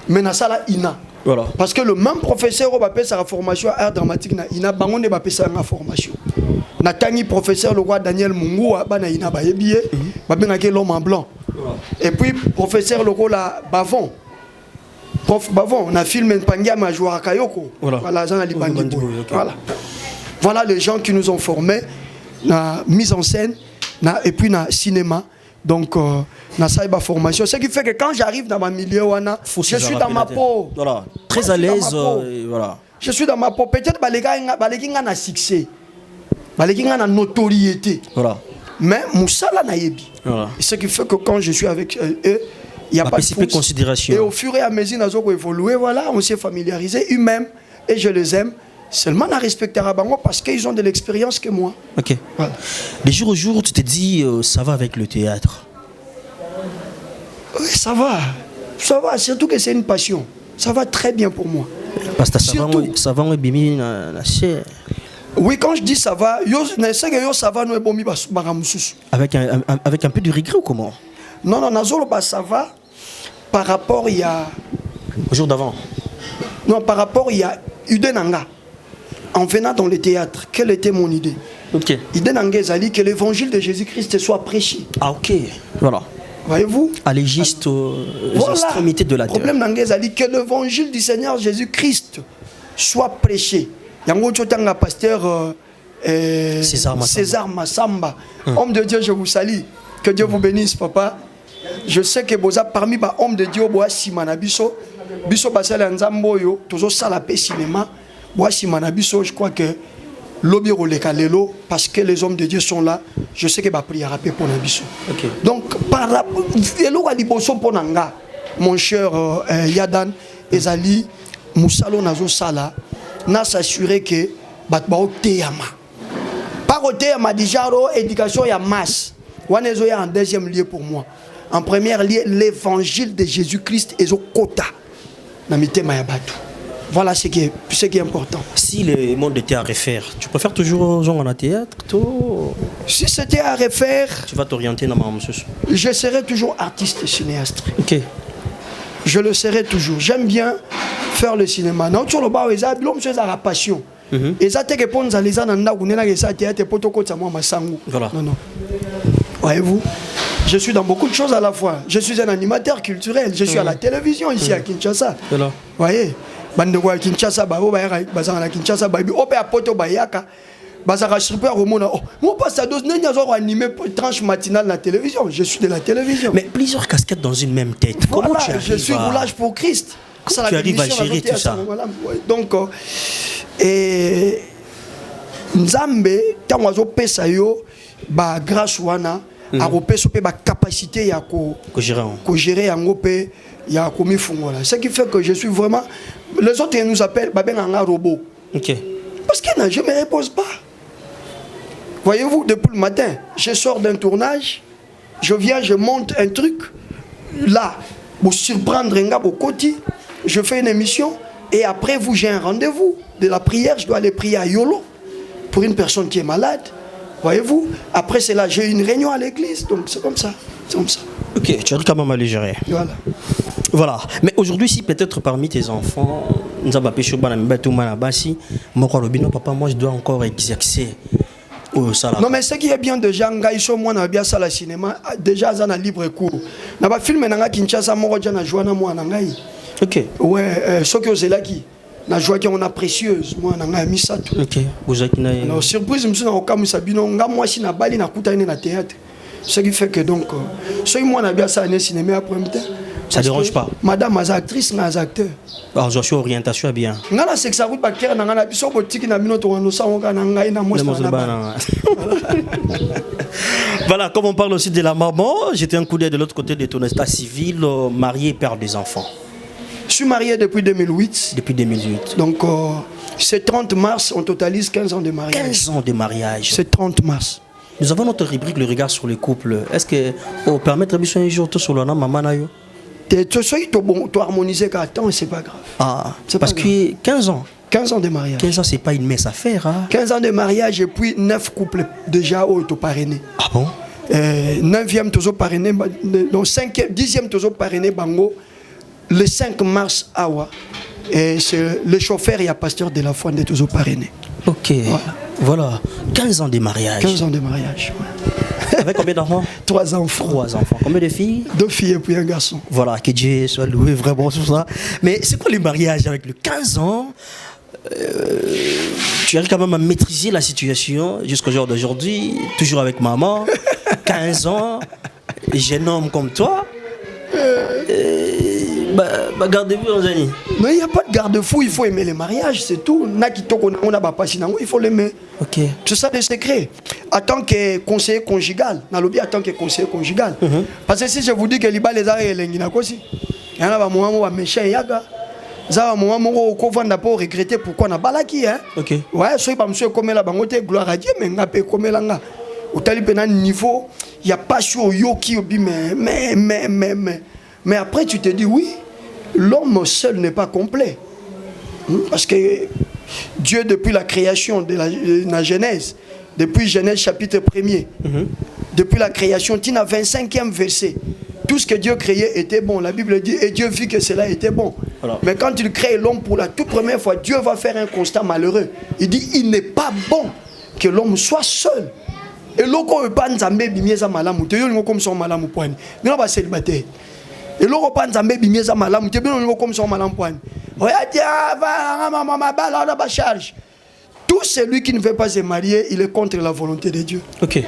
Mais na sala ina. Voilà. Parce que le même professeur va faire sa formation art dramatique na ina bango ne va faire sa formation. Na tangi professeur le roi Daniel Mungu ba na ina ba yebié ba bengaki l'homme en blanc. Et puis professeur le roi la Bavon. Prof Bavon, on a filmé Pangia Majouara Kayoko. Voilà, voilà les gens qui nous ont formés na mise en scène et puis na cinéma. Donc na saïba formation, ce qui fait que quand j'arrive dans ma milieu wana, je suis dans ma peau. Voilà, très à l'aise voilà. Je suis dans ma peau, peut-être balékinga na succès. Balékinga na notoriété. Voilà. Mais Moussala na yebi. Voilà. Ce qui fait que quand je suis avec eux, il n'y a pas de considération. Et au fur et à mesure nous évolué, voilà, on s'est familiarisé eux-mêmes et je les aime. Seulement on respecté Rabango parce qu'ils ont de l'expérience que moi. OK. Voilà. De jour au jour, tu te dis ça va avec le théâtre. Oui, ça va, surtout que c'est une passion. Ça va très bien pour moi. Parce que ça va bimi na chair. Oui, quand je dis ça va, ça va nous bomi avec un peu de regret ou comment? Non, ça va par rapport il y a au jour d'avant. Non, par rapport il y a Udenanga. En venant dans le théâtre, quelle était mon idée? OK. Udenanga Zali que l'évangile de Jésus-Christ soit prêché. Ah OK. Voilà. Voyez-vous? À l'égiste aux extrémités de la terre. Le problème d'Anga Zali que l'évangile du Seigneur Jésus-Christ soit prêché. Yango tanga pasteur César Massamba. Homme de Dieu, je vous salue. Que Dieu vous bénisse, papa. Je sais que Boza parmi les hommes de Dieu, Boa Simana Biso, Biso Basala Nzamboyo, toujours ça la paix cinéma, Boa Simana Biso, je crois que Lobi Roleka Lelo, parce que les hommes de Dieu sont là, je sais que va prier à paix pour Nabiso. Donc, par rapport à Liboso Ponanga, mon cher Yadan, Ezali, Moussalo Nazo Sala, n'a s'assuré que Batbao Teyama. Par au Teyama, déjà, éducation, il y a masse. Wanezo est en deuxième lieu pour moi. En premier lieu, l'évangile de Jésus-Christ est au quota. Voilà ce qui est important. Si le monde était à refaire, tu préfères toujours genre en théâtre? Si c'était à refaire, tu vas t'orienter dans ma monsieur. Je serai toujours artiste cinéaste. OK. Je le serai toujours. J'aime bien faire le cinéma. Non, tu le bas, l'homme c'est la passion. Et ça te répond à les ananda ou n'ena ça théâtre pour to kota moi masangu. Voilà. Non. Voyez-vous, je suis dans beaucoup de choses à la fois. Je suis un animateur culturel. Je suis à la télévision ici à Kinshasa. Vous voyez, bandeko à Kinshasa, bazanga à Kinshasa, baby, ope à poto bayaka, bazanga super romona. Moi pas ça dose n'enya zo animé tranche matinale la télévision. Je suis de la télévision. Mais plusieurs casquettes dans une même tête. Voilà, comment tu arrives? Je suis roulage pour Christ. Comment tu arrives à gérer tout ça? Donc et Nzambe, tant oiseau pesa yo, ba grâce wana a repéso pe ba capacité ya ko gérer yango pe ya ko mifungola. Ce qui fait que je suis vraiment les autres ils nous appellent ba benga robot. OK. Parce que je me repose pas. Voyez-vous, depuis le matin, je sors d'un tournage, je viens, je monte un truc là pour surprendre un gars au côté, je fais une émission et après vous j'ai un rendez-vous de la prière, je dois aller prier à Yolo pour une personne qui est malade. Voyez-vous, après c'est là, j'ai une réunion à l'église, donc c'est comme ça. Ok, tu as quand même à les gérer. Voilà. Mais aujourd'hui, si peut-être parmi tes enfants, papa, moi je dois encore exercer au salaire. Non, mais ce qui est bien déjà, ils sont moins bien ça le cinéma, déjà ils ont un libre cours. Dans le film, Kinshasa, moi je joue à moi. Ok. Ouais, ce que c'est là qui. Na joie qui on a précieuse moi na mis ça tout. OK. Vous avez alors surprise me suis au cas Sabino nga moi si na bali na kuta na théâtre. Ce qui fait que donc ce moi na bien ça ne cinéma après temps. Ça dérange pas. Madame as actrice na acteur. Alors je suis orientation bien. Nga la sexe route ba kera na biso botiki na bino to no sa on na ngai na moi na. Voilà, comme on parle aussi de la maman, j'étais un coup d'œil de l'autre côté de ton état civil, marié et père des enfants. Je suis marié depuis 2008. Depuis 2008. Donc, c'est 30 mars, on totalise 15 ans de mariage. 15 ans de mariage. C'est 30 mars. Nous avons notre rubrique, le regard sur les couples. Est-ce que, pour permettre un jour, tout sur le nom, maman, nayo? Tu harmoniser qu'à temps, c'est pas grave. Ah, c'est parce que 15 ans. 15 ans de mariage. 15 ans, c'est pas une mince affaire. Hein? 15 ans de mariage et puis 9 couples déjà au parrainé. Ah bon? 9e toujours parrainé, donc 5e, 10e toujours parrainé, bango. Le 5 mars, Awa, et c'est le chauffeur et le pasteur de la foi de toujours parrainé. Ok, voilà. 15 ans de mariage. 15 ans de mariage. Ouais. Avec combien d'enfants? 3 enfants. 3 enfants. Combien de filles? 2 filles et puis un garçon. Voilà, que Dieu soit loué vraiment sur ça. Mais c'est quoi le mariage avec le 15 ans? Tu arrives quand même à maîtriser la situation jusqu'au jour d'aujourd'hui, toujours avec maman, 15 ans, jeune homme comme toi. Gardez-vous dans un nid. Mais il n'y a pas de garde-fou, il faut aimer le mariage, c'est tout. Il faut l'aimer. Ok. C'est ça le secret. En tant que conseiller conjugal, en tant que conseiller conjugal. Parce que si je vous dis que les arrêts sont il y a un moment où méchant yaga. Ça un moment où on va regretter pourquoi on a balaki hein. OK. Ouais, soit pas monsieur comme la bangote gloire à Dieu mais ngapé comme la nga. Au tali pénal niveau, il y a pas sur yoki obi mais après tu te dis oui, l'homme seul n'est pas complet. Parce que Dieu depuis la création de la Genèse, depuis Genèse chapitre 1er, depuis la création, tu as 25e verset. Tout ce que Dieu créait était bon. La Bible dit, et Dieu vit que cela était bon. Alors. Mais quand il crée l'homme pour la toute première fois, Dieu va faire un constat malheureux. Il dit, il n'est pas bon que l'homme soit seul. Et l'homme ne pas nzambe bimieza malamu. Tu es comme son malamu poigne. Mais on va célibataire. Et l'homme ne pas nzambe bimieza malamu. Tu es comme son malamu poigne. Tout celui qui ne veut pas se marier, il est contre la volonté de Dieu. Ok.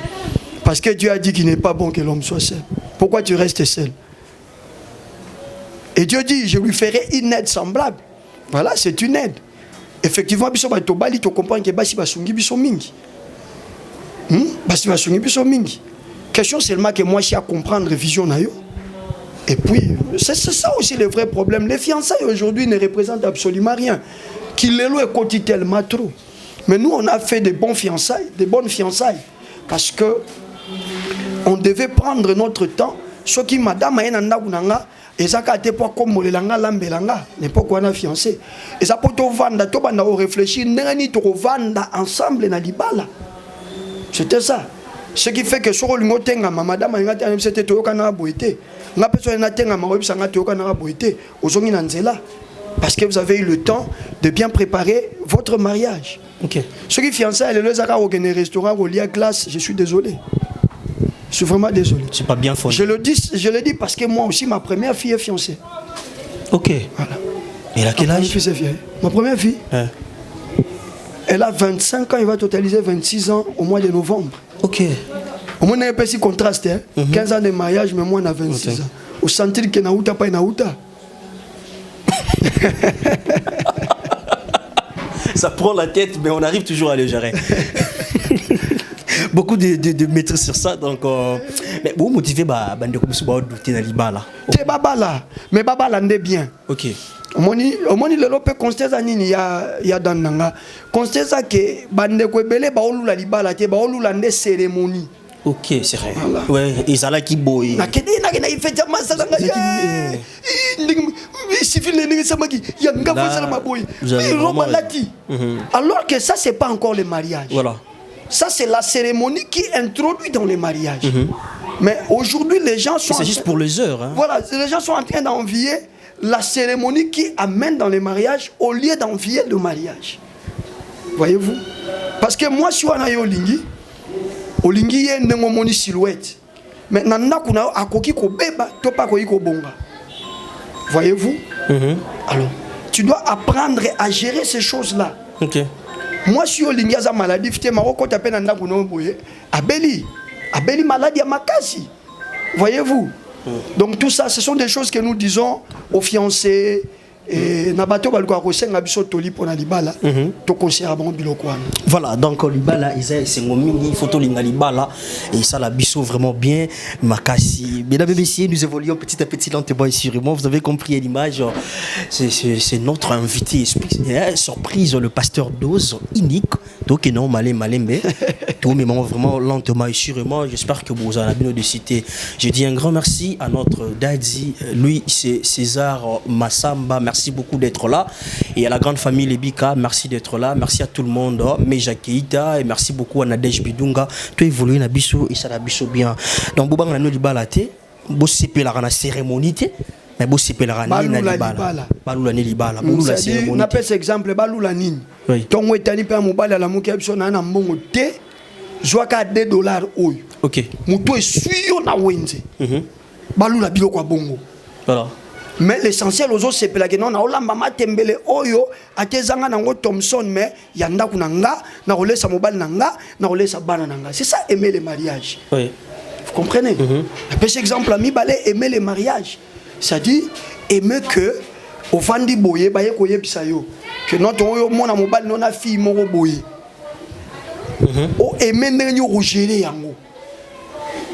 Parce que Dieu a dit qu'il n'est pas bon que l'homme soit seul. Pourquoi tu restes seul? Et Dieu dit, je lui ferai une aide semblable. Voilà, c'est une aide. Effectivement, tu comprends que basi basungi biso mingi. Basi basungi biso mingi. Question seulement que moi, je suis à comprendre la vision na yo. Et puis, c'est ça aussi le vrai problème. Les fiançailles aujourd'hui ne représentent absolument rien. Qu'il les loue côté tellement trop. Mais nous, on a fait des bonnes fiançailles. Parce que on devait prendre notre temps. Ce qui madame a un et ça a été pour comme l'anga lambelanga n'est pas quoi on a fiancé. Et ça peut te vendre, tu vas réfléchir, n'ani te vendre ensemble na libala. C'était ça. Ce qui fait que sur le motenga madame a c'était to kana boité. Na personne na tenga ma web sanga to kana boité. Ozongi na nzela. Parce que vous avez eu le temps de bien préparer votre mariage. Okay. Ceux qui fiancés, les Zaka au restaurant au lit à glace, je suis désolé. Je suis vraiment désolé. C'est pas bien fondé. Je le dis parce que moi aussi, ma première fille est fiancée. Ok. Voilà. Et elle a quel âge? Ma première fille, elle a 25 ans, elle va totaliser 26 ans au mois de novembre. Ok. Au moins, il y a un petit contraste. 15 ans de mariage, mais moi, on a 26 ans. Au sentir que Naouta pas Naouta. Ça prend la tête, mais on arrive toujours à le gérer. beaucoup de maîtrise sur ça. Donc, mais vous motivez bande comme ça, douter dans l'ibala. C'est babala, mais babala n'est bien. Ok. Omoni le lope consteza nini ya dananga. Consteza que bande ko belé ba olula libala te ba olula nde cérémonie. Ok, c'est vrai. Voilà. Ouais, ils allaient qui boy. Na kedi na kena ifeja masalanga ya. Civil les samaki ya ngafo sala maboy. Alors que ça c'est pas encore le mariage. Voilà. Ça c'est la cérémonie qui introduit dans le mariage. Mais aujourd'hui les gens sont c'est juste pour les heures hein. Voilà, les gens sont en train d'envier la cérémonie qui amène dans le mariage au lieu d'envier le mariage. Voyez-vous? Parce que moi, je suis en Olingi. Olingi est une silhouette. Mais nana kuna akoki ko beba, to pa koki ko bonga. Voyez-vous? Alors, tu dois apprendre à gérer ces choses-là. Ok. Moi, je suis Olingi à maladie. Fite maroko tape nana kuna boye. Abeli maladie à makasi. Voyez-vous? Donc tout ça, ce sont des choses que nous disons aux fiancés. Et nabato balko ko senga biso toli pona libala to conseiller bon biloko wana. Voilà, donc libala c'est ngomini photo linga libala et ça la biso vraiment bien makasi. Mesdames et messieurs, nous évoluons petit à petit lentement et sûrement. Vous avez compris l'image. C'est notre invité surprise, le pasteur Dose unique. Donc non malembe. Tout mais vraiment lentement et sûrement. J'espère que vous en avez bien de citer. Je dis un grand merci à notre daddy, lui c'est César Massamba. Merci beaucoup d'être là. Et à la grande famille Lebika, merci d'être là. Merci à tout le monde. Meja Keita, et merci beaucoup à Nadej Bidunga. Tu évolué na biso et ça na biso bien. Donc, Boubang na libalate, bo sepe la cérémonie, mais bo sepe la libala. Balula ni libala. Balula cérémonie. On appelle cet exemple balula nini. Tongo etani pe mobala la muki biso na na mbongo te. Joaka $2 oyo. OK. Muto esuyo na wenze. Balula biloko kwa bongo. Voilà. Mais l'essentiel aux autres c'est que non na olamba matembele oyo akezanga nango Thompson mais yanda kunanga na olesa mobile nanga na olesa bana nanga. C'est ça aimer le mariage. Oui. Vous comprenez? Un petit exemple ami balé aimer le mariage. Ça dit aimer que au fandi boye baye koye bisayo que notre oyo mona mobile non na fille moko boye. O aimer ndenyo rogérer yango.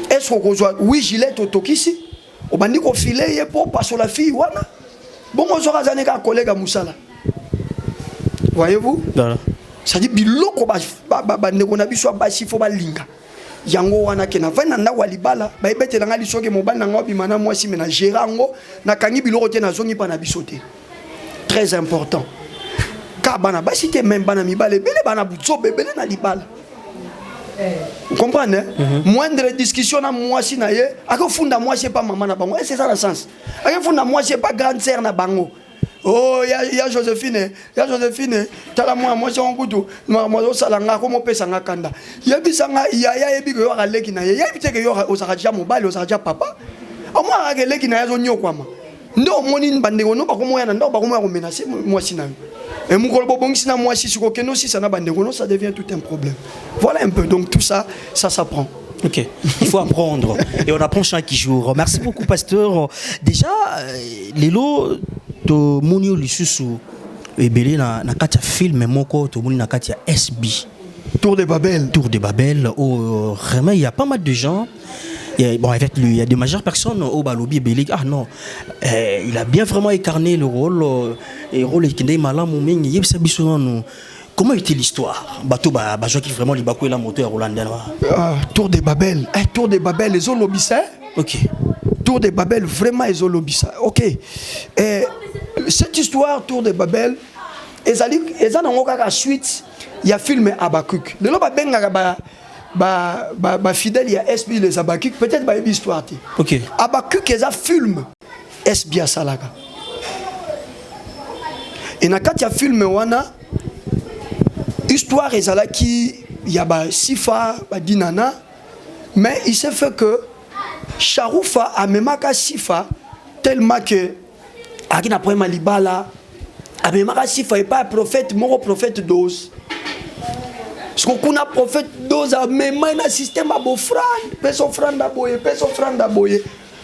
Est-ce qu'on joue oui gilet totokisi? Au bandi ko filer ye pour passer la fille wana bon on sera zané ka collègue musala voyez-vous ça dit biloko ba ndeko na biso ba si fo ba linga yango wana ke na vana na walibala ba ebete nga lisoke mobile na ngobi mana moi si mena gerango na kangi biloko te na zongi pa na biso te très important ka bana ba si te même bana mibale bele bana butso bebele na libala. Vous comprenez? Moindre discussion à moi si na ye, à que funda moi c'est pas maman na bango. Et c'est ça le sens. À que funda moi c'est pas grande sœur na bango. Oh ya Joséphine, tala moi c'est un goût. Moi salanga comme pesa nga kanda. Ya bisanga ya ebi ko ya leki na ye. Ya bi te ke yo osaraja mobile osaraja papa. Au moins à leki na ya zo nyo kwama. Ndo moni bande ngono ba ko moya na ndo ba ko moya ko menacer moi si na. Et mon si moi si sur aucun aussi ça n'a pas de ça devient tout un problème. Voilà un peu donc tout ça s'apprend. Ok, il faut apprendre et on apprend chaque jour. Merci beaucoup pasteur. Déjà les lots de Munio Lisusu et Belé na katia film moko to moni na katia SB. Tour de Babel. Oh vraiment il y a pas mal de gens. Bon, avec lui, il y a de majeures personnes au Balobi Belé. Ah non, il a bien vraiment incarné le rôle. Et le rôle qui est malin, comment était l'histoire? Bateau, qui vraiment les Bakou et la moto à Rolandais. Tour de Babel. Tour de Babel, les Olobissa. Ok. Tour de Babel, vraiment les Olobissa. Ok. Cette histoire, Tour de Babel, et ça n'a suite, il y a film Abakuk. De là, fidèle il y a SB les Abakuk peut-être ba histoire ti. OK. Abakuk eza film SB asalaka. Et na kati ya film wana histoire ezala ki ya ba Sifa ba Dinana mais il s'est fait que Sharoufa a memaka Sifa tellement que akina poema libala a memaka Sifa et pas prophète moko prophète dose. Parce qu'on a prophète dose à même un système à beau frère, personne frère d'aboyer.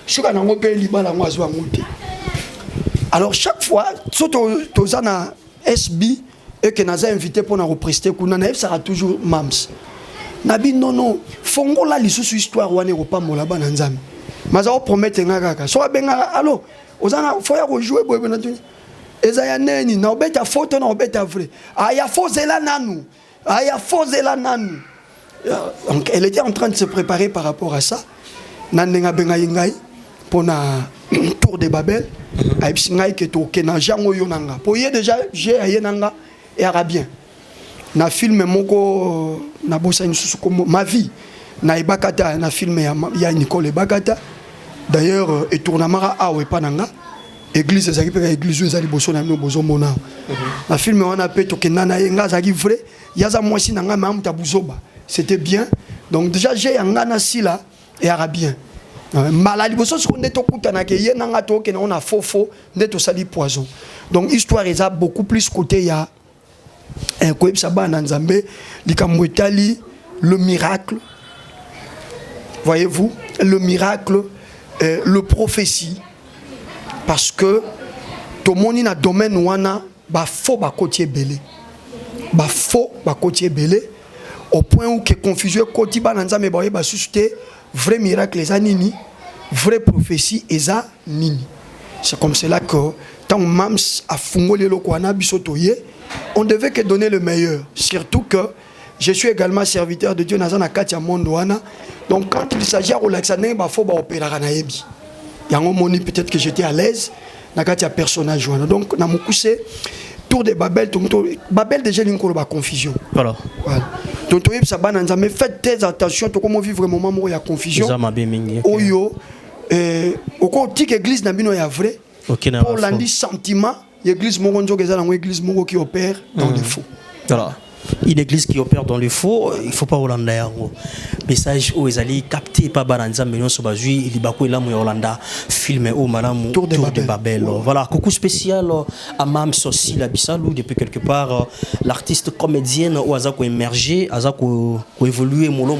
Je suis un peu libre à moi. Alors chaque fois, surtout aux SB et que nous avons invité pour nous représenter, ça sera toujours Mams. nabi non fongo la lisusu histoire wane ko pambola bana nzambe maza promettre ngaka so benga allo ozana foya ko jouer boy bena tuni ezaya neni na obeta photo na obeta vrai aya fozela nanu aya fozela nanu. Donc elle était en train de se préparer par rapport à ça. Nandenga benga yingai pour na tour de Babel. Aïpsingai que to kena jango yonanga. Pour y déjà j'ai ayenanga et arabien. Na film moko na bossa nsusu comme ma vie. Na ibakata na film ya Nicole Bakata. D'ailleurs et tournamara awe pananga. Église ezaki pe église ezali bosso na no bozo mona. Na film wana pe to kena na yenga zaki vrai. Yaza mwasi nanga mamuta buzoba. C'était bien. Donc déjà j'ai un ganassi là et arabien. Malali bosso ce qu'on est au kutana ke yenanga to ke on a faux neto sali poison. Donc histoire est beaucoup plus côté ya un koeb sabana nzambe likamwetali le miracle. Voyez-vous le miracle le prophétie parce que to moni na domaine wana ba faux ba côtier belé. Ba faux ba côtier belé. Au point où que confusion koti bananza me boye ba susciter vrai miracle les anini vraie prophétie eza nini. C'est comme cela que tant mams a fungolé le kwana bisotoye on devait que donner le meilleur, surtout que je suis également serviteur de Dieu dans na katia mondwana. Donc quand il s'agit de relaxer ba faut ba opérer na yebi yango moni peut-être que j'étais à l'aise na katia personnage wana. Donc na mukuse tour de Babel Babel déjà l'inkolo ba confusion. Voilà. Donc mais faites très attention to comment vivre moment où il y a confusion. Oyo oko tik église na bino ya vrai. Pour l'andi sentiment, l'église moronzo que ça l'église moro qui opère dans le faux. Voilà. Une église qui opère dans le faux, il ne faut pas Hollanda. Message où ils allaient capter pas Baranza mais non sur Bazui, il y a là mon Hollanda film au madame Tour de Babel. Voilà, coucou spécial à Mam Sossi la Bissalou depuis quelque part l'artiste comédienne où Azako émergé, Azako évolué molo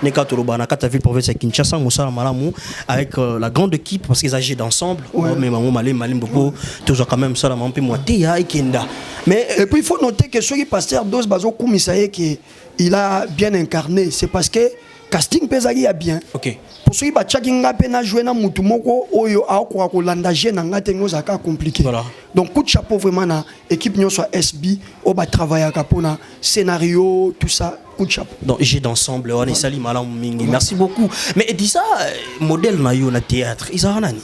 Nekato Lobana Kata ville province Kinshasa Moussa Malamu avec la grande équipe parce qu'ils agissent ensemble. Mais maman Malim beaucoup toujours quand même ça la mampe moi Tia et Kenda. Mais et puis il faut noter que celui pasteur Dos Bazo Koumisaye qui il a bien incarné, c'est parce que casting pesagi a bien. OK. Pour ceux qui ba chakinga pena jouer na mutu moko oyo akwa ko landa na ngate ngoza ka compliqué. Voilà. Donc coup de chapeau vraiment na équipe nyo soit SB o ba travailler ka pona scénario tout ça coup de chapeau. Donc j'ai d'ensemble on est sali malam mingi. Merci beaucoup. Mais dis ça modèle na yo na théâtre, ils ont nani.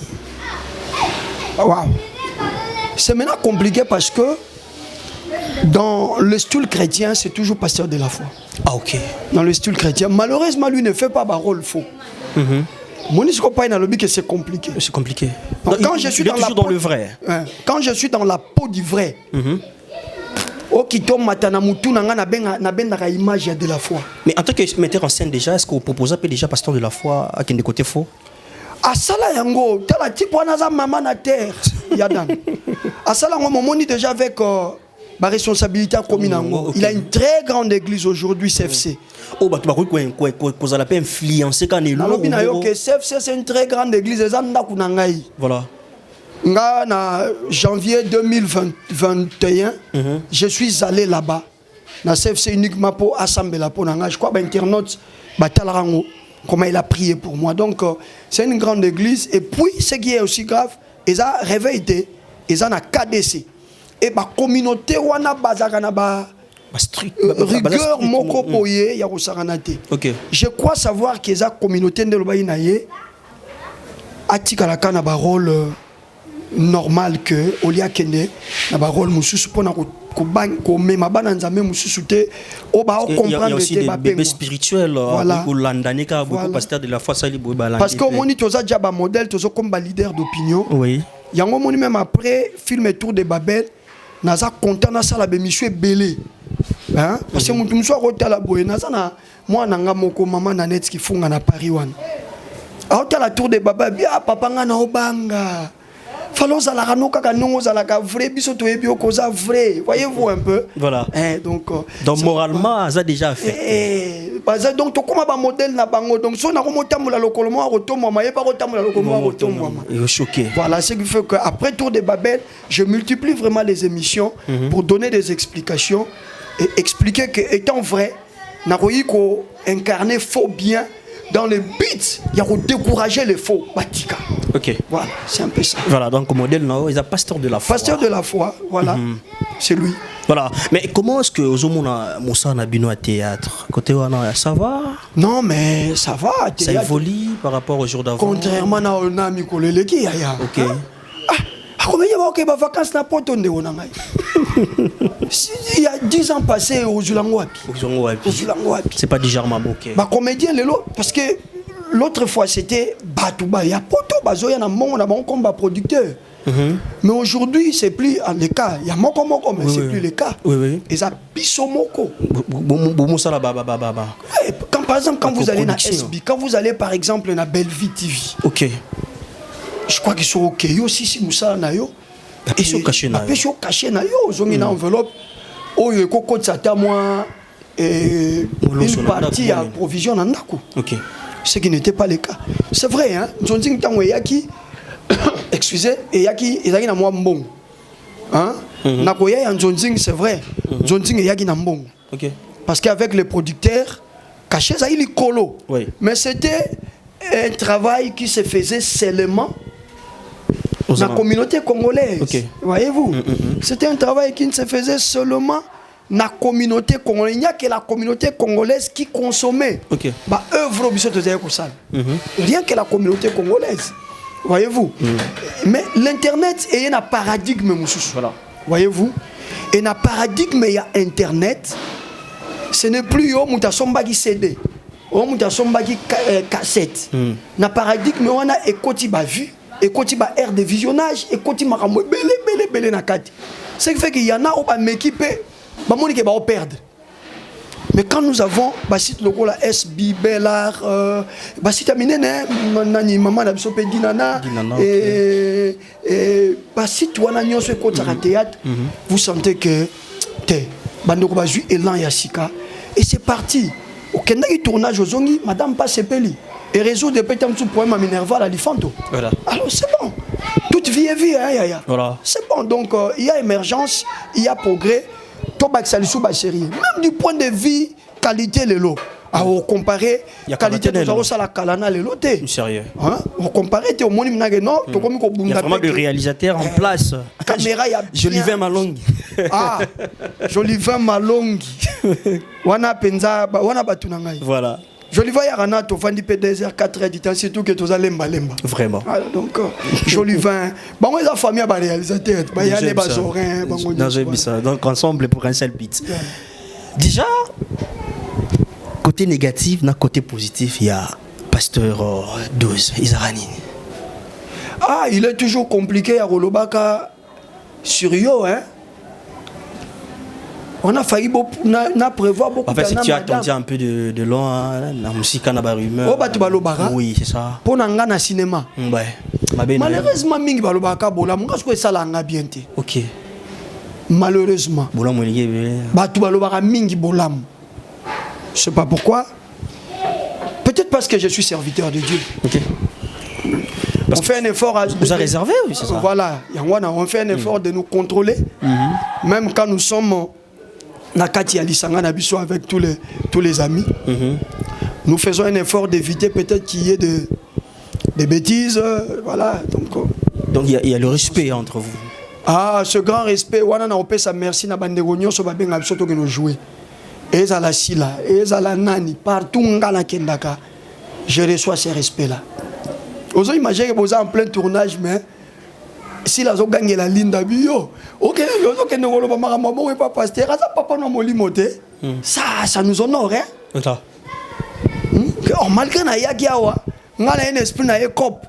Waouh. C'est maintenant compliqué parce que dans le style chrétien, c'est toujours pasteur de la foi. Ah ok. Dans le style chrétien, malheureusement, lui ne fait pas un rôle faux. Mon discours pas dans le but que c'est compliqué. C'est compliqué. Donc, quand je suis dans le vrai. Quand je suis dans la peau du vrai. Okito matana mutu na benga image de la foi. Mais en tant que metteur en scène déjà, est-ce que vous proposez déjà pasteur de la foi à quel côté faux? Asala yango, tala type wana za maman na terre. Yadan. Asala yango momoni déjà avec ma responsabilité à Kominango. Il a une très grande église aujourd'hui, CFC. Oh, bah tu vas quoi la influencer quand il est CFC, c'est une très grande église. Voilà. En janvier 2021, je suis allé là-bas. Dans CFC uniquement pour assembler la peau. Je crois que l'internaute, comment il a prié pour moi. Donc, c'est une grande église. Et puis, ce qui est aussi grave, ils ont réveillé, ils ont KDC. Et la communauté wana bazaka na ba rigueur moko poye ya kosaranate. OK. Je crois savoir que la communauté de l'Obaï naye atika la kana ba rôle normal que olia kende na ba rôle mususu pona ko mema bana nzambe mususu te o ba comprendre que ba bébé spirituel ou landanika beaucoup pasteur de la foi sali bo ba parce que moni toza déjà ba modèle tozo comme ba leader d'opinion. Oui. Yango moni même après film Tour de Babel naza content na sala be monsieur belé hein parce que mutu mso akotala boye naza na mwana nga moko mama na net ki funga na Paris wana akotala Tour de Babel bia papa nga na obanga faloza la kanoka kanongo za la vrai biso to yebi okoza vrai voyez-vous un peu voilà donc moralement ça déjà fait donc to comme ba modèle na bango donc so na ko motambola lokolo mo akotomwa maye pa kotambola lokolo mo akotomwa et choqué voilà ce qui fait que après Tour de Babel je multiplie vraiment les émissions pour donner des explications et expliquer que étant vrai nakoyi ko incarner faux bien dans le but il y a décourager les faux batika. OK. Voilà, c'est un peu ça. Voilà, donc modèle non, il a pasteur de la foi. Pasteur de la foi, voilà. C'est lui. Voilà. Mais comment est-ce que Ozomona Moussa Nabino à théâtre côté wana ça va? Non mais ça va, ça évolue par rapport au jour d'avant. Contrairement à Onami Koleleki ya. OK. Comment il y a des vacances na poto nde onanga. Il y a 10 ans passés au Zulangoapi. C'est pas déjà Maboké. Bah comédien lelo parce que l'autre fois c'était Batouba, il y a poto bazoya na mongo na bon combat producteur. Mais aujourd'hui c'est plus le cas, il y a moko mais c'est plus le cas. Et ça bisomoko. Quand par exemple quand vous allez na SB, quand vous allez par exemple na Bellevue TV. OK. Je crois qu'ils sont OK. Yo si Moussa na yo. Et sont cachés na yo. Ils sont cachés na yo. Ils ont une enveloppe. Oh yo koko tsata moi une partie à provision na ndako. OK. Ce qui n'était pas le cas. C'est vrai hein. Ils ont dit que yaki excusez et yaki ezaki na moi mbongo. Hein? Nakoya ya Nzonzing c'est vrai. Nzonzing yaki na mbongo. OK. Parce qu'avec les producteurs cachés ça il colo. Oui. Mais c'était un travail qui se faisait seulement dans la communauté congolaise. Okay. Voyez-vous, c'était un travail qui ne se faisait seulement dans la communauté congolaise. Il n'y a que la communauté congolaise qui consommait. Okay. Bah, œuvre rien que la communauté congolaise. Voyez-vous. Mais l'internet est un paradigme. Voilà. Voyez-vous. Et dans le paradigme, il y a internet. Ce n'est plus au Moutasomba qui CD. Au Moutasomba qui cassette. Dans le paradigme, on a écouté ma vue. Et quand il y a air de visionnage, et quand il y a belé na kati. Ce qui fait qu'il y en a qui vont m'équiper, qui vont perdre. Mais quand nous avons basit logo la SB Bellar, basit amine nani maman na biso pe dinana et basit wana nyonso ko tsaka théâtre, vous sentez que te bandoko ba ju élan ya sika et c'est parti. Au kenda qui tournage aux ongi, madame passe peli. Et réseau de pétam sous problème à Minerva à l'Ifanto. Voilà. Alors c'est bon. Toute vie est vie, hein, voilà. C'est bon. Donc il y a émergence, il y a progrès. Tobac Salissou Bacheri. Même du point de vue qualité les lots. À comparer qualité de la Kalana les lots. Sérieux. Hein? On compare au monde non. Il y a vraiment des réalisateurs en place. Caméra il y a. Jolivin Malongi. Ah. Jolivin Malongi. Wana penza wana batunangai. Voilà. Jolivin Yarana, tu vends du PDSR 4 heures du temps, c'est tout que tu as lemba. Vraiment. Alors, donc, Jolivin, bon, les famille a réalisateur, il y a les basorins. Donc, ensemble pour un seul beat. Déjà, côté négatif, dans côté positif, il y a Pasteur 12, Izarani. Ah, il est toujours compliqué à Rolobaka sur Yo, hein. On a failli prévoir beaucoup de choses. En fait, tu as attendu un peu de loin, la musique, la rumeur. Oui, c'est ça. Pour un cinéma. Ouais. Malheureusement, mingi balobaka bola munga ko sala nga bien te. OK. Malheureusement. Bola molingi batu balobaka mingi bolam. Je sais pas pourquoi. Peut-être parce que je suis serviteur de Dieu. OK. On fait un effort à vous a réservé, oui, c'est ça. Voilà, on fait un effort de nous contrôler. Même quand nous sommes Nakati Alisanga Nabiso avec tous les amis. Nous faisons un effort d'éviter peut-être qu'il y ait des bêtises. Voilà. Donc il y a le respect entre vous. Ah, ce grand respect. Wana on peut sa merci na bandegonyo so ba benga biso to que nous jouer. Ezala sila, ezala nani partout ngala kendaka. Je reçois ces respects là. Vous imaginez que vous êtes en plein tournage mais si la zo gagné la ligne d'abio. OK, yo que nous ba maman et papa pasteur, ça papa no molimote. Ça nous honore hein. Ça. Malgré na yaki awa, ngala un esprit na ekop.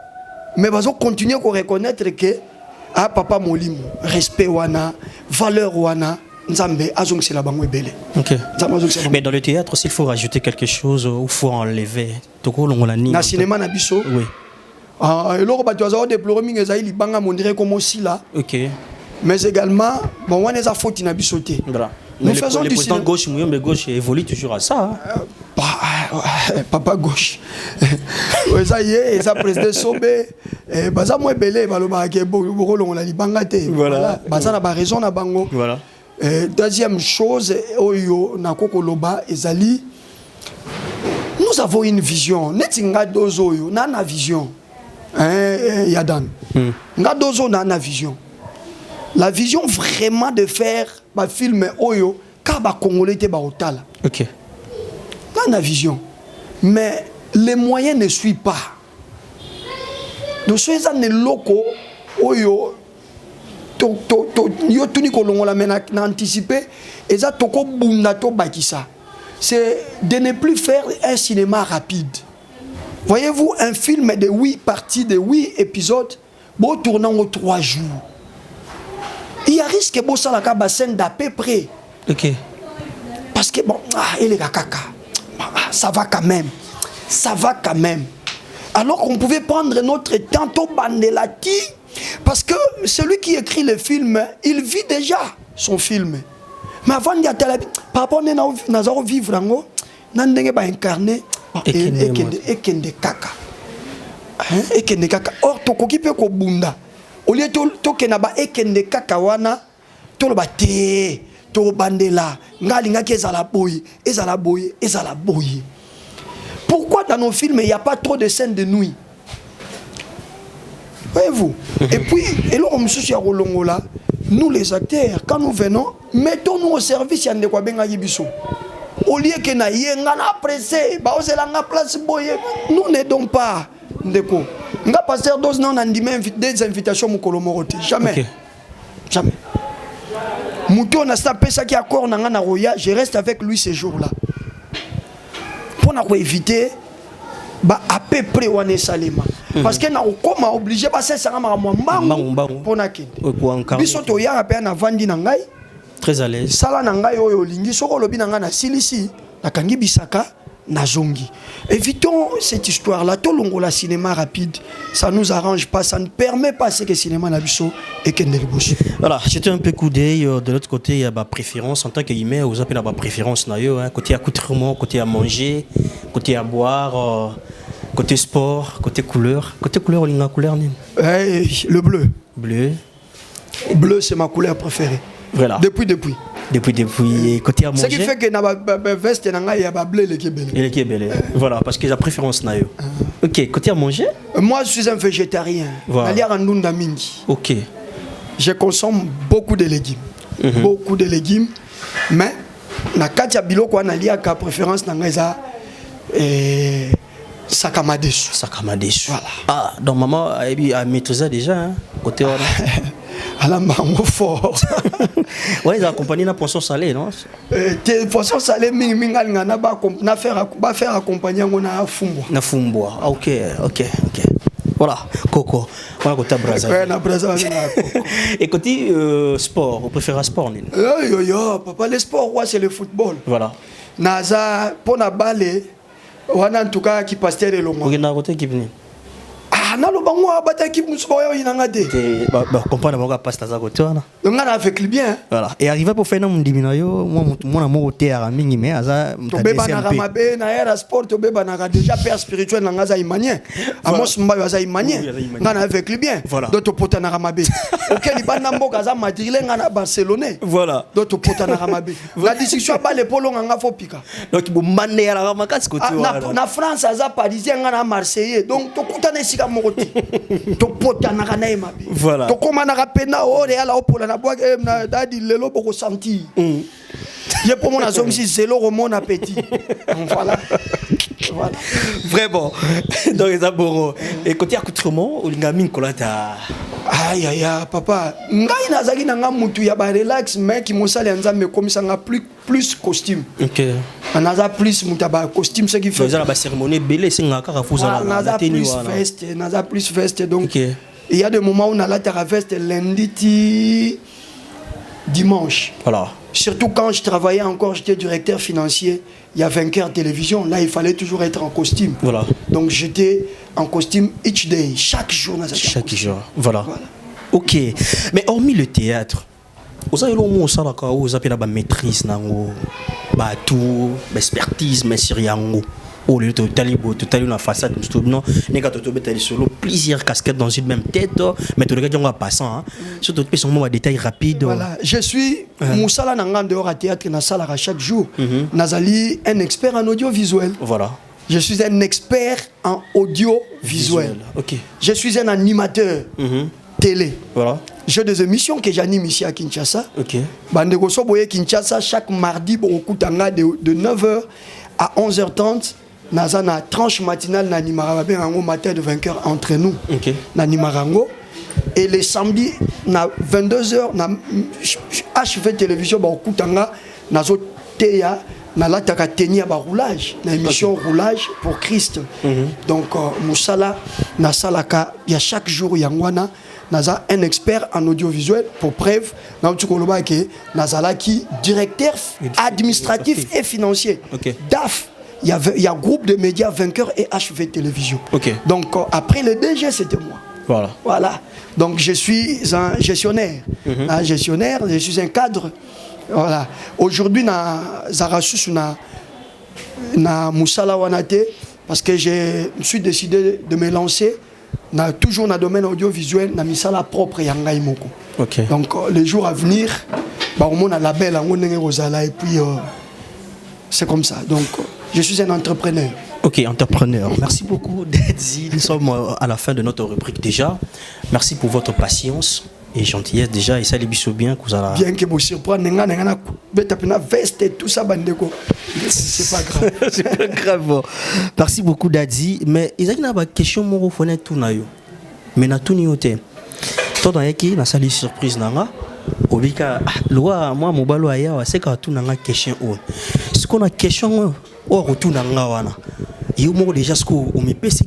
Mais bazo continuer ko reconnaître que ah papa molimo, respect wana, valeur wana. Nzambe azong c'est la bango ebele. OK. Mais dans le théâtre s'il faut rajouter quelque chose ou faut enlever. Toko longola ni. Na cinéma na biso. Oui. Ah et loko batu azo déplorer mingi ezali libanga mondire comme aussi là. OK. Mais également bon wana za faute na biso te. Nous faisons du cinéma gauche, mais gauche évolue toujours à ça. Papa gauche. Ça y est, ça président Sobé. Baza mo ebele baloba ke boko longola libanga te. Voilà. Baza na ba raison na bango. Voilà. Deuxième chose, oyo na kokoloba ezali nous avons une vision. Netinga dozo yo, na vision. Hein, Yadan. Nga dozo na vision. La vision vraiment de faire un film oyo, car ba Congolais te ba otala. Ok. Na vision. Mais les moyens ne suivent pas. Donc ceux qui loko oyo yo tuni kolongola mena anticiper et ça toko bunda to bakisa. C'est de ne plus faire un cinéma rapide. Voyez-vous un film de 8 parties, de 8 épisodes, bon tournant aux 3 jours. Il y a risque que ça la scène d'à peu près. Ok. Parce que bon, il est caca. Ça va quand même. Ça va quand même. Alors qu'on pouvait prendre notre temps au bandelati. Parce que celui qui écrit le film, il vit déjà son film. Mais avant d'y aller, par rapport à vivre en haut, nous pas incarné ekende kaka. Ekende kaka. Or, tokoki pe ko bunda. Au lieu to kenaba ekende kaka wana, to lo bate, to bandela, ngalinga ke ezala boy, ezala boy, ezala boy. Pourquoi dans nos films il n'y a pas trop de scènes de nuit? Voyez-vous? Et puis, et là, nous les acteurs, quand nous venons, mettons-nous au service de quoi benga yibiso. Au lieu que na yenga na pressé, ba ozela nga place boye, nous n'aidons pas. Ndeko. Nga pasteur dose non a des invitations mu kolomorote. Jamais. Okay. Jamais. Mouton na sta pesa qui accord na nga na roya, je reste avec lui ces jours-là. Pour na éviter ba à peu près wane salema. Parce que na okoma obligé ba ça sanga mbangu pour na kende. Biso to ya pe na vandi na ngai. Très à l'aise. Sala na ngai oyo lingi soko lobi na nga na silisi na kangi bisaka na zongi. Évitons cette histoire là, tout longo la cinéma rapide, ça nous arrange pas, ça ne permet pas ce que le cinéma na biso et kende le bouche. Voilà, c'était un peu coup d'œil. De l'autre côté, il y a ma préférence en tant qu'humain, vous appelez ma préférence na yo, côté accoutrement, côté à manger, côté à boire, côté sport, côté couleur. Côté couleur, il y a une couleur ni? Le bleu. Bleu. Bleu, c'est ma couleur préférée. Voilà. Depuis. Côté à manger. Ce qui fait que na veste na il y a bleu le kebele. Et le kebele. Voilà, parce que j'ai la préférence na yo. OK, côté à manger? Moi, je suis un végétarien. Voilà. OK. Je consomme beaucoup de légumes. Beaucoup de légumes, mais na katia biloko na lia ka préférence na ngaza Sakamadesu. Voilà. Ah, donc maman a maîtrisé déjà hein, côté à la mango fort. Ouais, ils ont accompagné la poisson salée, non? Poisson salé mingal ngana ba faire accompagner ngona fumbwa. Na fumbwa. Ah, OK. Voilà, Coco. Voilà côté Brazzaville. Et côté sport, vous préférez sport ni? Yo, papa, le sport c'est le football. Voilà. Naza pour na balé wana en tout cas qui pasteur de longo. Vous avez côté équipe ni? Ah, na lo bango abata équipe musuko yo inanga te. Ba comprendre bango pasteur za côté wana. Ngana avec bien. Voilà. Et arriver pour faire na mundimina yo, moi amour terre mingi mais aza mutadese un peu. Mabe na era sport to beba na déjà père spirituel na za imanien. Amos mbayo za imanien. Ngana avec bien. D'autres pota na ramabe. OK li bana mboka za Madrid ngana Barcelone. Voilà. D'autres pota na ramabe. La discussion ba le polo nganga fo pika. Donc bo mande ya ramakasi côté wana. Na France za parisien ngana Marseillais. Donc to kutana sika mokoti. To pota na kana emabe. Voilà. To koma na rapena o Real opola na bois na dadi lelo boko sentir. Je pour mon azom si zéro mon appétit. Voilà. Vraiment. Donc les aboro. Et côté accoutrement, on a mis kolata. Aïe papa. Ngai nazaki na nga mutu ya ba relax mais qui mosali nzambe komisa nga plus costume. OK. Naza plus muta ba costume ce qui fait. Vous avez la cérémonie belé singa ka fuza na naza plus veste donc. Il y a des moments où on a la veste lundi dimanche. Voilà. Surtout quand je travaillais encore, j'étais directeur financier, il y a Vainqueur Télévision, là il fallait toujours être en costume. Voilà. Donc j'étais en costume each day, chaque jour. Chaque jour, voilà. OK. Mais hormis le théâtre, vous avez la maîtrise, tout, l'expertise, mais oh, le talibo, tu la façade, non, solo plusieurs casquettes dans une même tête, mais tu regardes en passant, surtout que son détail rapide. Voilà, je suis Moussala Nangan dehors à théâtre, na salle à chaque jour. Nazali, un expert en audiovisuel. Voilà. Je suis un expert en audiovisuel. Ok. Je suis un animateur télé. Voilà. J'ai des émissions que j'anime ici à Kinshasa. Ok. Bandeko Soboye Kinshasa, chaque mardi, de 9h à 11h30. Naza na tranche matinale n'animara bien en matin de 20h entre nous. Ok. N'animarango. Et les samedis, na 22h, na HV télévision, bakutanga nazo teya na lataka tenia ba roulage, na émission roulage pour Christ. Donc musala na salaka ya chaque jour yangwana naza un expert en audiovisuel pour preuve na tukoloba ke nazala ki directeur administratif et financier. Okay. DAF. Il y a groupe de médias vainqueurs et HV télévision. Okay. Donc après le DG c'était moi. Voilà. Voilà. Donc je suis un gestionnaire. Un gestionnaire, je suis un cadre. Voilà. Aujourd'hui, na Zarasus na Moussala Wanate, parce que je me suis décidé de me lancer toujours dans le domaine audiovisuel, na Misala propre Yangai Moko. Okay. Donc les jours à venir, bah, on a un label, on a Rosala, et puis c'est comme ça. Donc je suis un entrepreneur. Ok, entrepreneur. Merci beaucoup d'Edzi. Nous sommes à la fin de notre rubrique déjà. Merci pour votre patience et gentillesse déjà. Et ça les biso bien que vous allez... Bien que vous surpreniez, veste et tout ça, bandeko. C'est pas grave. C'est pas grave. Merci beaucoup d'Edzi. Mais il y a une question mon refone tout na yo. Mais na tout nioté. Toi dans yaki na sali surprise nanga. Obika loi moi mobalo aya c'est ka tout nanga question o. Ce qu'on a question o retour nanga wana. Yo mo déjà ce qu'on me pèse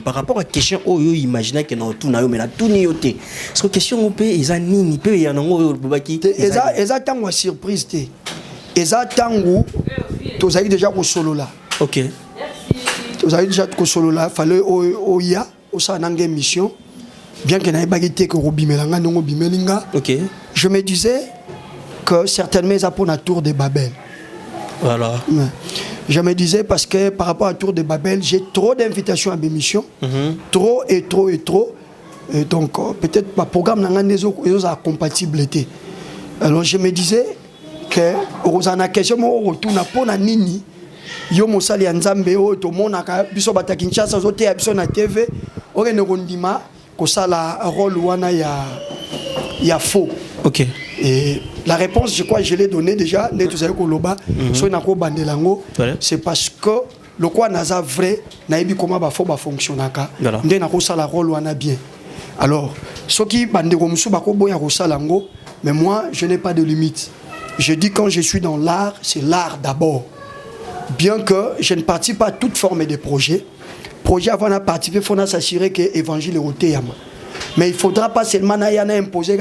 par rapport à question o yo imaginer que na tout na yo mais na tout nioté. Ce question on peut eza nini pe ya nango bobaki. Eza tango surprise té. Eza tango tozali déjà ko solo là. OK. Tozali déjà ko solo là, fallait o ya o sa nanga mission. Bien que na bagité que robimelanga ndongo bimelinga. OK. Je me disais que certainement ça pour la tour de Babel. Voilà. Ouais. Je me disais parce que par rapport à Tour de Babel, j'ai trop d'invitations à mes missions. Trop et trop et trop. Et donc peut-être ma programme n'a pas compatibilité. Alors je me disais que Rosana question mo retourne pour na nini yo mosali ya nzambe o to mona ka biso bata Kinshasa zote ya biso na TV o ne rondima ko sala rôle wana ya faux. OK. Et la réponse, je crois, je l'ai donnée déjà. C'est parce que le quoi n'a pas vrai, n'a pas comment va fonctionner. La rôle bien. Alors, ce qui mais moi, je n'ai pas de limite. Je dis quand je suis dans l'art, c'est l'art d'abord. Bien que je ne participe pas à toute forme de projet. Projet avant de participer, il faut s'assurer que l'évangile est au théâtre. Mais il ne faudra pas seulement imposer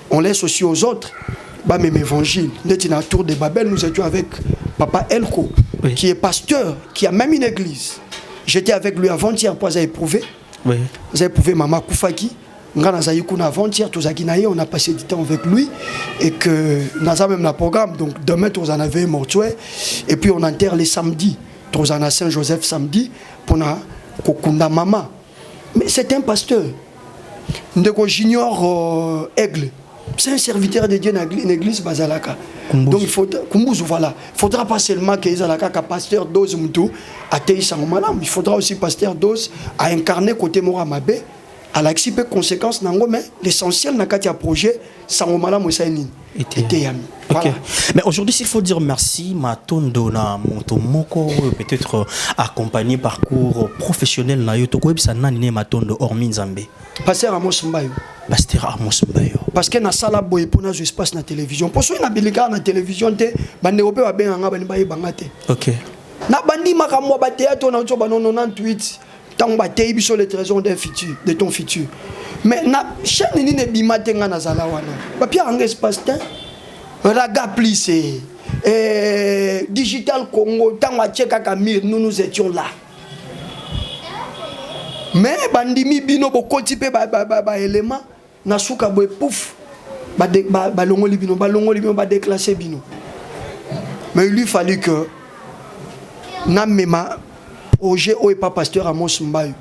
on laisse aussi aux autres. Bah, même évangile. Dans Tour de Babel, nous étions avec Papa Elko, qui est pasteur, qui a même une église. J'étais avec lui avant-hier pour éprouver. Vous avez éprouvé Maman Koufaki. Avant-hier, on a passé du temps avec lui. Et que nous avons même un programme. Donc demain, nous en avons un mortuaire. Et puis on enterre les samedis. Nous en avons Saint-Joseph samedi. Pour Kokunda Maman. Mais c'est un pasteur. Junior Aigle. C'est un serviteur de Dieu dans l'église Bazalaka. Donc il faudra pas seulement que Bazalaka pasteur Dose Moutou à Teïsangomalam. Il faudra aussi pasteur Dose à incarner côté Moramabe à l'accepter conséquences nango mais l'essentiel n'a qu'à projet Sangomalam Moussaïni. Okay. Mais aujourd'hui, s'il faut dire merci, Matondo na Montomoko peut-être accompagné parcours professionnel na Yotoko et ça n'a ni Matondo hormis Nzambe. Pasteur Amos Mbayo. Pasteur Amos Mbayo. Parce que na sala boy pour na espace na télévision. Pour ceux na bilika na télévision te bande ope ba ben nga ba bangate. OK. Na bandi makamwa ba théâtre na tsoba 98 tant ba tei biso les trésors d'un futur, de ton futur. Mais na chaîne ni ne bimate nga na sala wana. Ba pia nga espace te. Raga plissé. Digital Congo tant wa cheka Kamir nous étions là. Mais bandimi bino bokoti pe ba élément na suka boy pouf ba longoli bino ba déclasser bino. Mais il lui fallu que na mema projet o pas pasteur Amos Mbayo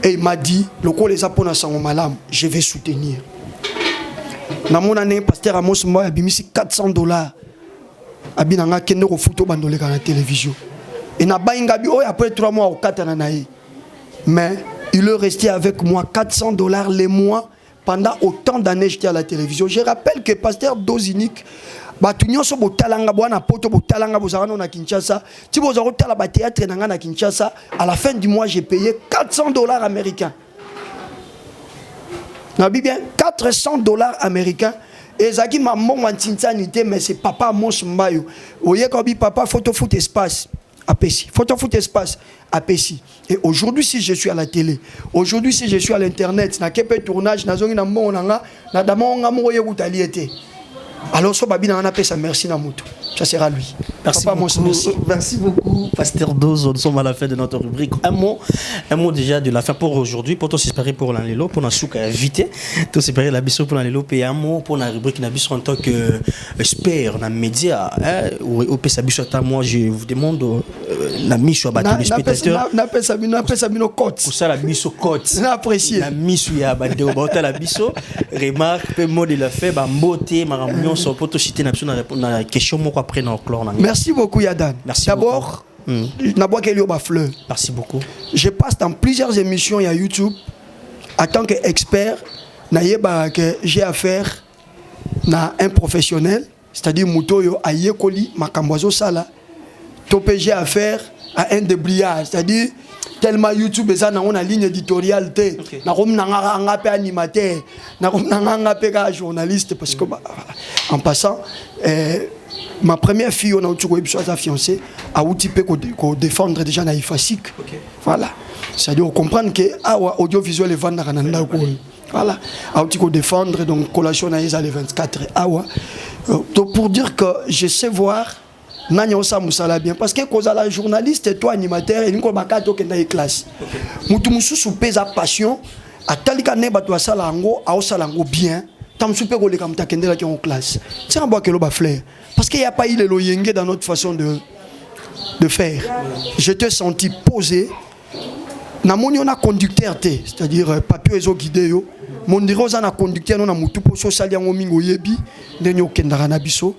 et il m'a dit le ko les apona sango malam je vais soutenir. Na mon année pasteur Amos Mbayo a bimisi $400. abinanga kende ko photo bandoleka na télévision. Et na bainga bi après 3 mois au katana naï. Mais il est resté avec moi $400 les mois pendant autant d'années j'étais à la télévision. Je rappelle que pasteur Dozinik batunyo so botalanga bwana poto botalanga bozana na Kinshasa. Si vous avez tala ba théâtre na Kinshasa, à la fin du mois j'ai payé $400 américains. Nabi bien $400 américains. Et Zaki maman wantinsanité mais c'est papa Mons Mbayo. Oye kobi papa photo foot espace. APC. Photo foot espace. APC. Et aujourd'hui, si je suis à la télé, aujourd'hui, si je suis à l'internet, na kepe tournage, na zongi na mbonanga, na damonga moye utaliete. Alors, so babi na appelle ça merci na mutu. Ça sera lui. Merci Papa, beaucoup. Merci beaucoup, Pasteur Dozo. Nous sommes à la fin de notre rubrique. Un mot déjà de la fin pour aujourd'hui, pour tous espérer pour l'anelo, pour nous inviter, tous espérer la biso pour l'anelo, et un mot pour la rubrique Nabiso en tant que expert dans les médias. Au Pesabiso, moi je vous demande la mise à battre les spectateurs. N'appelle ça bino cote. Pour ça, la mise au cote. N'apprécier. La mise à battre la biso. Remarque, peu mot de la fait, beauté, ma réunion, sur pour citer la question, moi après dans le Merci beaucoup Yadan. D'abord, merci beaucoup. Je passe dans plusieurs émissions à YouTube en tant qu'expert. J'ai affaire à un professionnel, c'est-à-dire Moutoyo Ayekoli Makambozo Sala. J'ai affaire à un débrayage, c'est-à-dire tellement YouTube est dans une ligne éditoriale, animateur, journaliste, parce que en passant. Ma première fille, on a eu fiancée, a eu défendre déjà na IFASIC. Voilà. C'est-à-dire comprendre que audiovisuel est vendre à voilà. A eu défendre donc collation na les 24 awa. Donc pour dire que je sais voir nanya sa musala bien parce que cause la journaliste et toi animateur et niko bakato kenda e classe. Mutu mususu pesa passion atalika ne batwa sala ngo a sala ngo bien. En classe. C'est un bois que l'on va faire. Parce qu'il n'y a pas eu le loyenge dans notre façon de faire. Je te senti posé. Na moni on a conducteur c'est-à-dire papier ezo guidé yo. Mon diroza na conducteur on a mutu po so sali ngo mingo yebi ndenyo kendara na biso.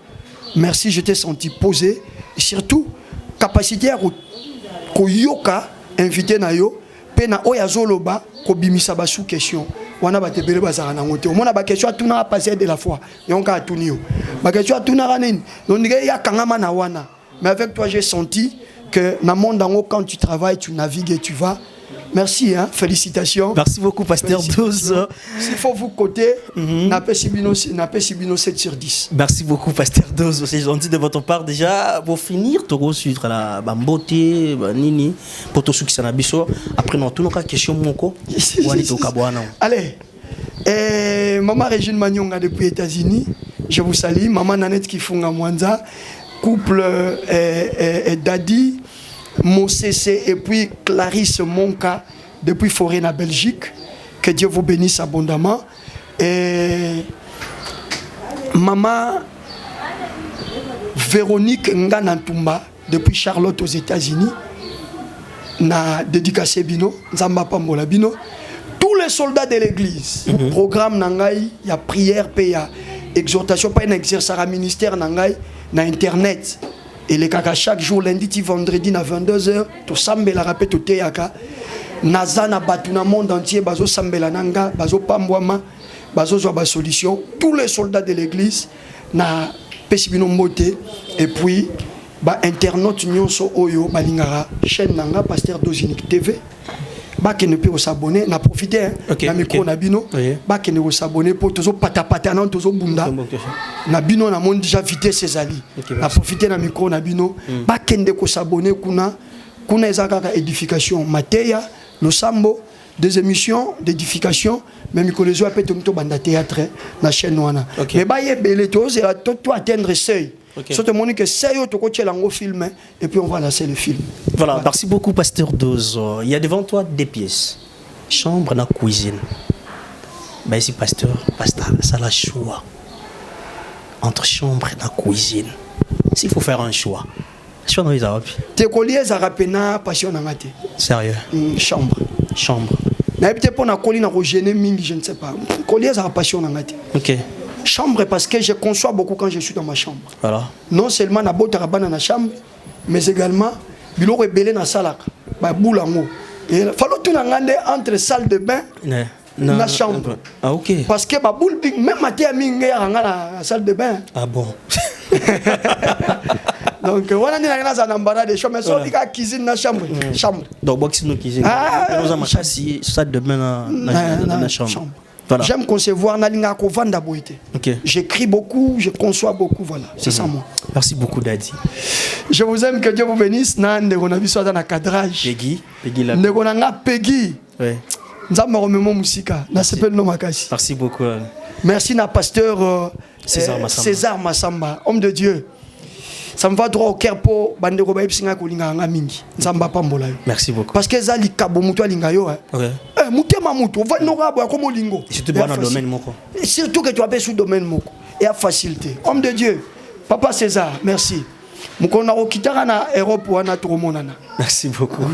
Merci, je t'ai senti posé et surtout capacité à ko yoka invité na yo pe na oyazoloba ko bimisa ba sous question. On a battu les bazar na ngote. On a ba question tout na passer de la foi. Yonka tunio. Ba question tout na ranin. On dirait ya kangama na wana. Mais avec toi j'ai senti que dans le monde quand tu travailles, tu navigues et tu vas. Merci, hein? Félicitations. Merci beaucoup, Pasteur 12. S'il faut vous côté, n'a pas Sibino 7 sur 10. Merci beaucoup, Pasteur 12. C'est gentil de votre part. Déjà, pour finir, tu vas suivre la beauté, nini, pour tous ceux qui sont habitués. Après, nous avons une question. Allez, Maman Régine Magnonga depuis les États-Unis. Je vous salue. Maman Nanette Kifunga Mwanza. Couple Daddy. Mosese et puis Clarisse Monka depuis Forêt en Belgique. Que Dieu vous bénisse abondamment. Et maman Véronique Nganantumba depuis Charlotte aux États-Unis. Na dédicacé bino, Nzamba Pambola bino. Tous les soldats de l'église. Programme Nangaï, il y a prière, il y a exhortation, pas un exercice à ministère Nangaï, na internet. Et les caca chaque jour, lundi, vendredi, à 22h, tout sambe la rapé tout teyaka. Nazana batuna monde entier, bazo sambe la nanga, bazo pambwama, bazo zoba solution. Tous les soldats de l'église, na pesibino mbote, et puis, ba internaute nyonso oyo, balingara, chaîne nanga, Pasteur Dozinik TV. Bah qui ne peut s'abonner, n'a profité na micro na bino, bah qui ne peut s'abonner pour tous patapata nan tous bunda. Na bino na monde déjà vité ses alliés. N'a profité na micro na bino, bah qui ne peut s'abonner kuna ezaka édification Mateya, le Sambo, des émissions d'édification, même micro les appelle tout banda théâtre na chaîne wana. Mais bah y belé toi atteindre seuil. Surtout que c'est un film et puis on va lancer le film. Voilà, merci beaucoup Pasteur Dozo. Il y a devant toi des pièces. Chambre dans la cuisine. Ben ici Pasteur, ça la choix. Entre chambre et la cuisine. S'il faut faire un choix. Choix dans les arabes. Tes colliers arapena passion ngate. Sérieux. Chambre. Chambre. Mais peut-être pour na colline à Roger mingi je ne sais pas. Colliers à passion ngate. OK. Chambre parce que je conçois beaucoup quand je suis dans ma chambre. Voilà. Non seulement na bota rabana na chambre, mais également biloko ebele na salaka. Ba boulango. Et fallo tout ngande entre salle de bain na chambre. Ah ok. Parce que ba boule même maté ami ngaya na salle de bain. Ah bon. Donc voilà ni na za nambara de chambre, mais so dika cuisine na chambre. Chambre. Donc box no cuisine. Nous avons chassi salle de bain na chambre. Voilà. J'aime concevoir nalinga ko vanda boité. OK. J'écris beaucoup, je conçois beaucoup, voilà. C'est ça moi. Merci beaucoup Daddy. Je vous aime, que Dieu vous bénisse. Nande on a vu ça dans le cadrage. Peggy la. Ndeko na Peggy. Ouais. Nzamba romemo musika. Na sepel no makasi. Merci beaucoup. Merci na pasteur César Massamba, homme de Dieu. Ça me va droit au cœur pour bandeko ba ipsinga ko linga nga mingi. Nzamba pambola yo. Merci beaucoup. Parce que za likabo mutu alinga yo. OK. Mutema mutu va no rabo comme lingo. Surtout dans le domaine moko. Surtout que tu appelles sous domaine moko et à facilité. Homme de Dieu. Papa César, merci. Merci beaucoup.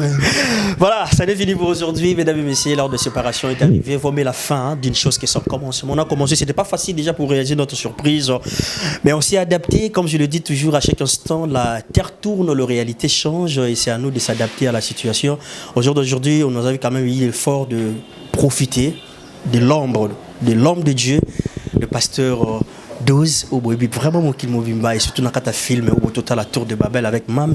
Voilà, ça n'est fini pour aujourd'hui, mesdames et messieurs. L'heure de séparation est arrivée. Voyez la fin d'une chose qui est son commencement. On a commencé, c'était pas facile déjà pour réaliser notre surprise, mais on s'est adapté. Comme je le dis toujours à chaque instant, la terre tourne, la réalité change et c'est à nous de s'adapter à la situation. Aujourd'hui, on nous avait quand même eu l'effort de profiter de l'ombre de Dieu, le pasteur Dose au boy vraiment mon qu'il movimba et surtout dans un film au total la tour de Babel avec Mams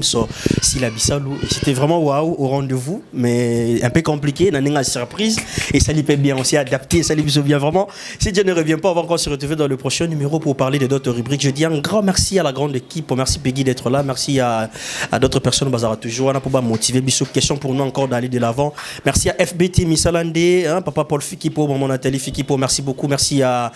Sila Bissalou et c'était vraiment waouh au rendez-vous mais un peu compliqué n'a une surprise et ça lui paie bien aussi adapté ça lui bien vraiment si Dieu ne revient pas on va encore se retrouver dans le prochain numéro pour parler de d'autres rubriques. Je dis un grand merci à la grande équipe, merci Peggy d'être là, merci à d'autres personnes bazara toujours on a pour motiver bisous question pour nous encore d'aller de l'avant. Merci à FBT Missalande hein, papa Paul Fikipo maman Nathalie Fikipo merci beaucoup, merci à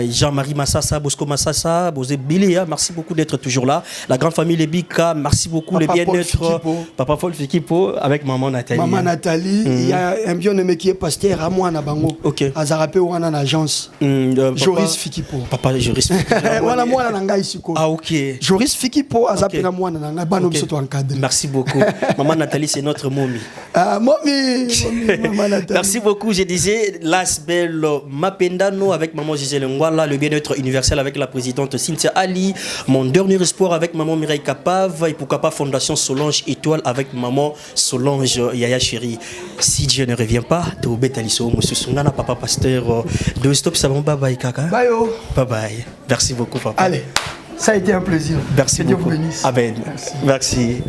Jean-Marie Massa Bosco Massassa, Bosé Biléa, merci beaucoup d'être toujours là. La grande famille Lebika, merci beaucoup. Papa le bien-être. Papa Paul Fikipo avec maman Nathalie. Maman Nathalie, il y a un bien-aimé qui est pasteur à moi, Nabango. Ok. À Zarapé ou en agence. Joris Fikipo. Papa Joris Fikipo. Voilà, moi, on a ici. Ah, ok. Joris Fikipo, à Zapé, moi, on a un surtout en cadre. Merci beaucoup. Maman Nathalie, c'est notre momie. Mommy, maman Nathalie. Merci beaucoup. Je disais, Las Belle Mapendano avec maman Gisèle Ngwala, le bien-être universel avec la présidente Cynthia Ali, mon dernier espoir avec maman Mireille Kapav et pourquoi pas Fondation Solange Étoile avec maman Solange Yaya Chérie. Si Dieu ne revient pas, tu bête Aliso, monsieur Sungana, papa pasteur de Stop Savon, bye bye kaka. Bye oh. Bye bye. Merci beaucoup papa. Allez, ça a été un plaisir. Merci que Dieu beaucoup. vous bénisse. Amen. Merci.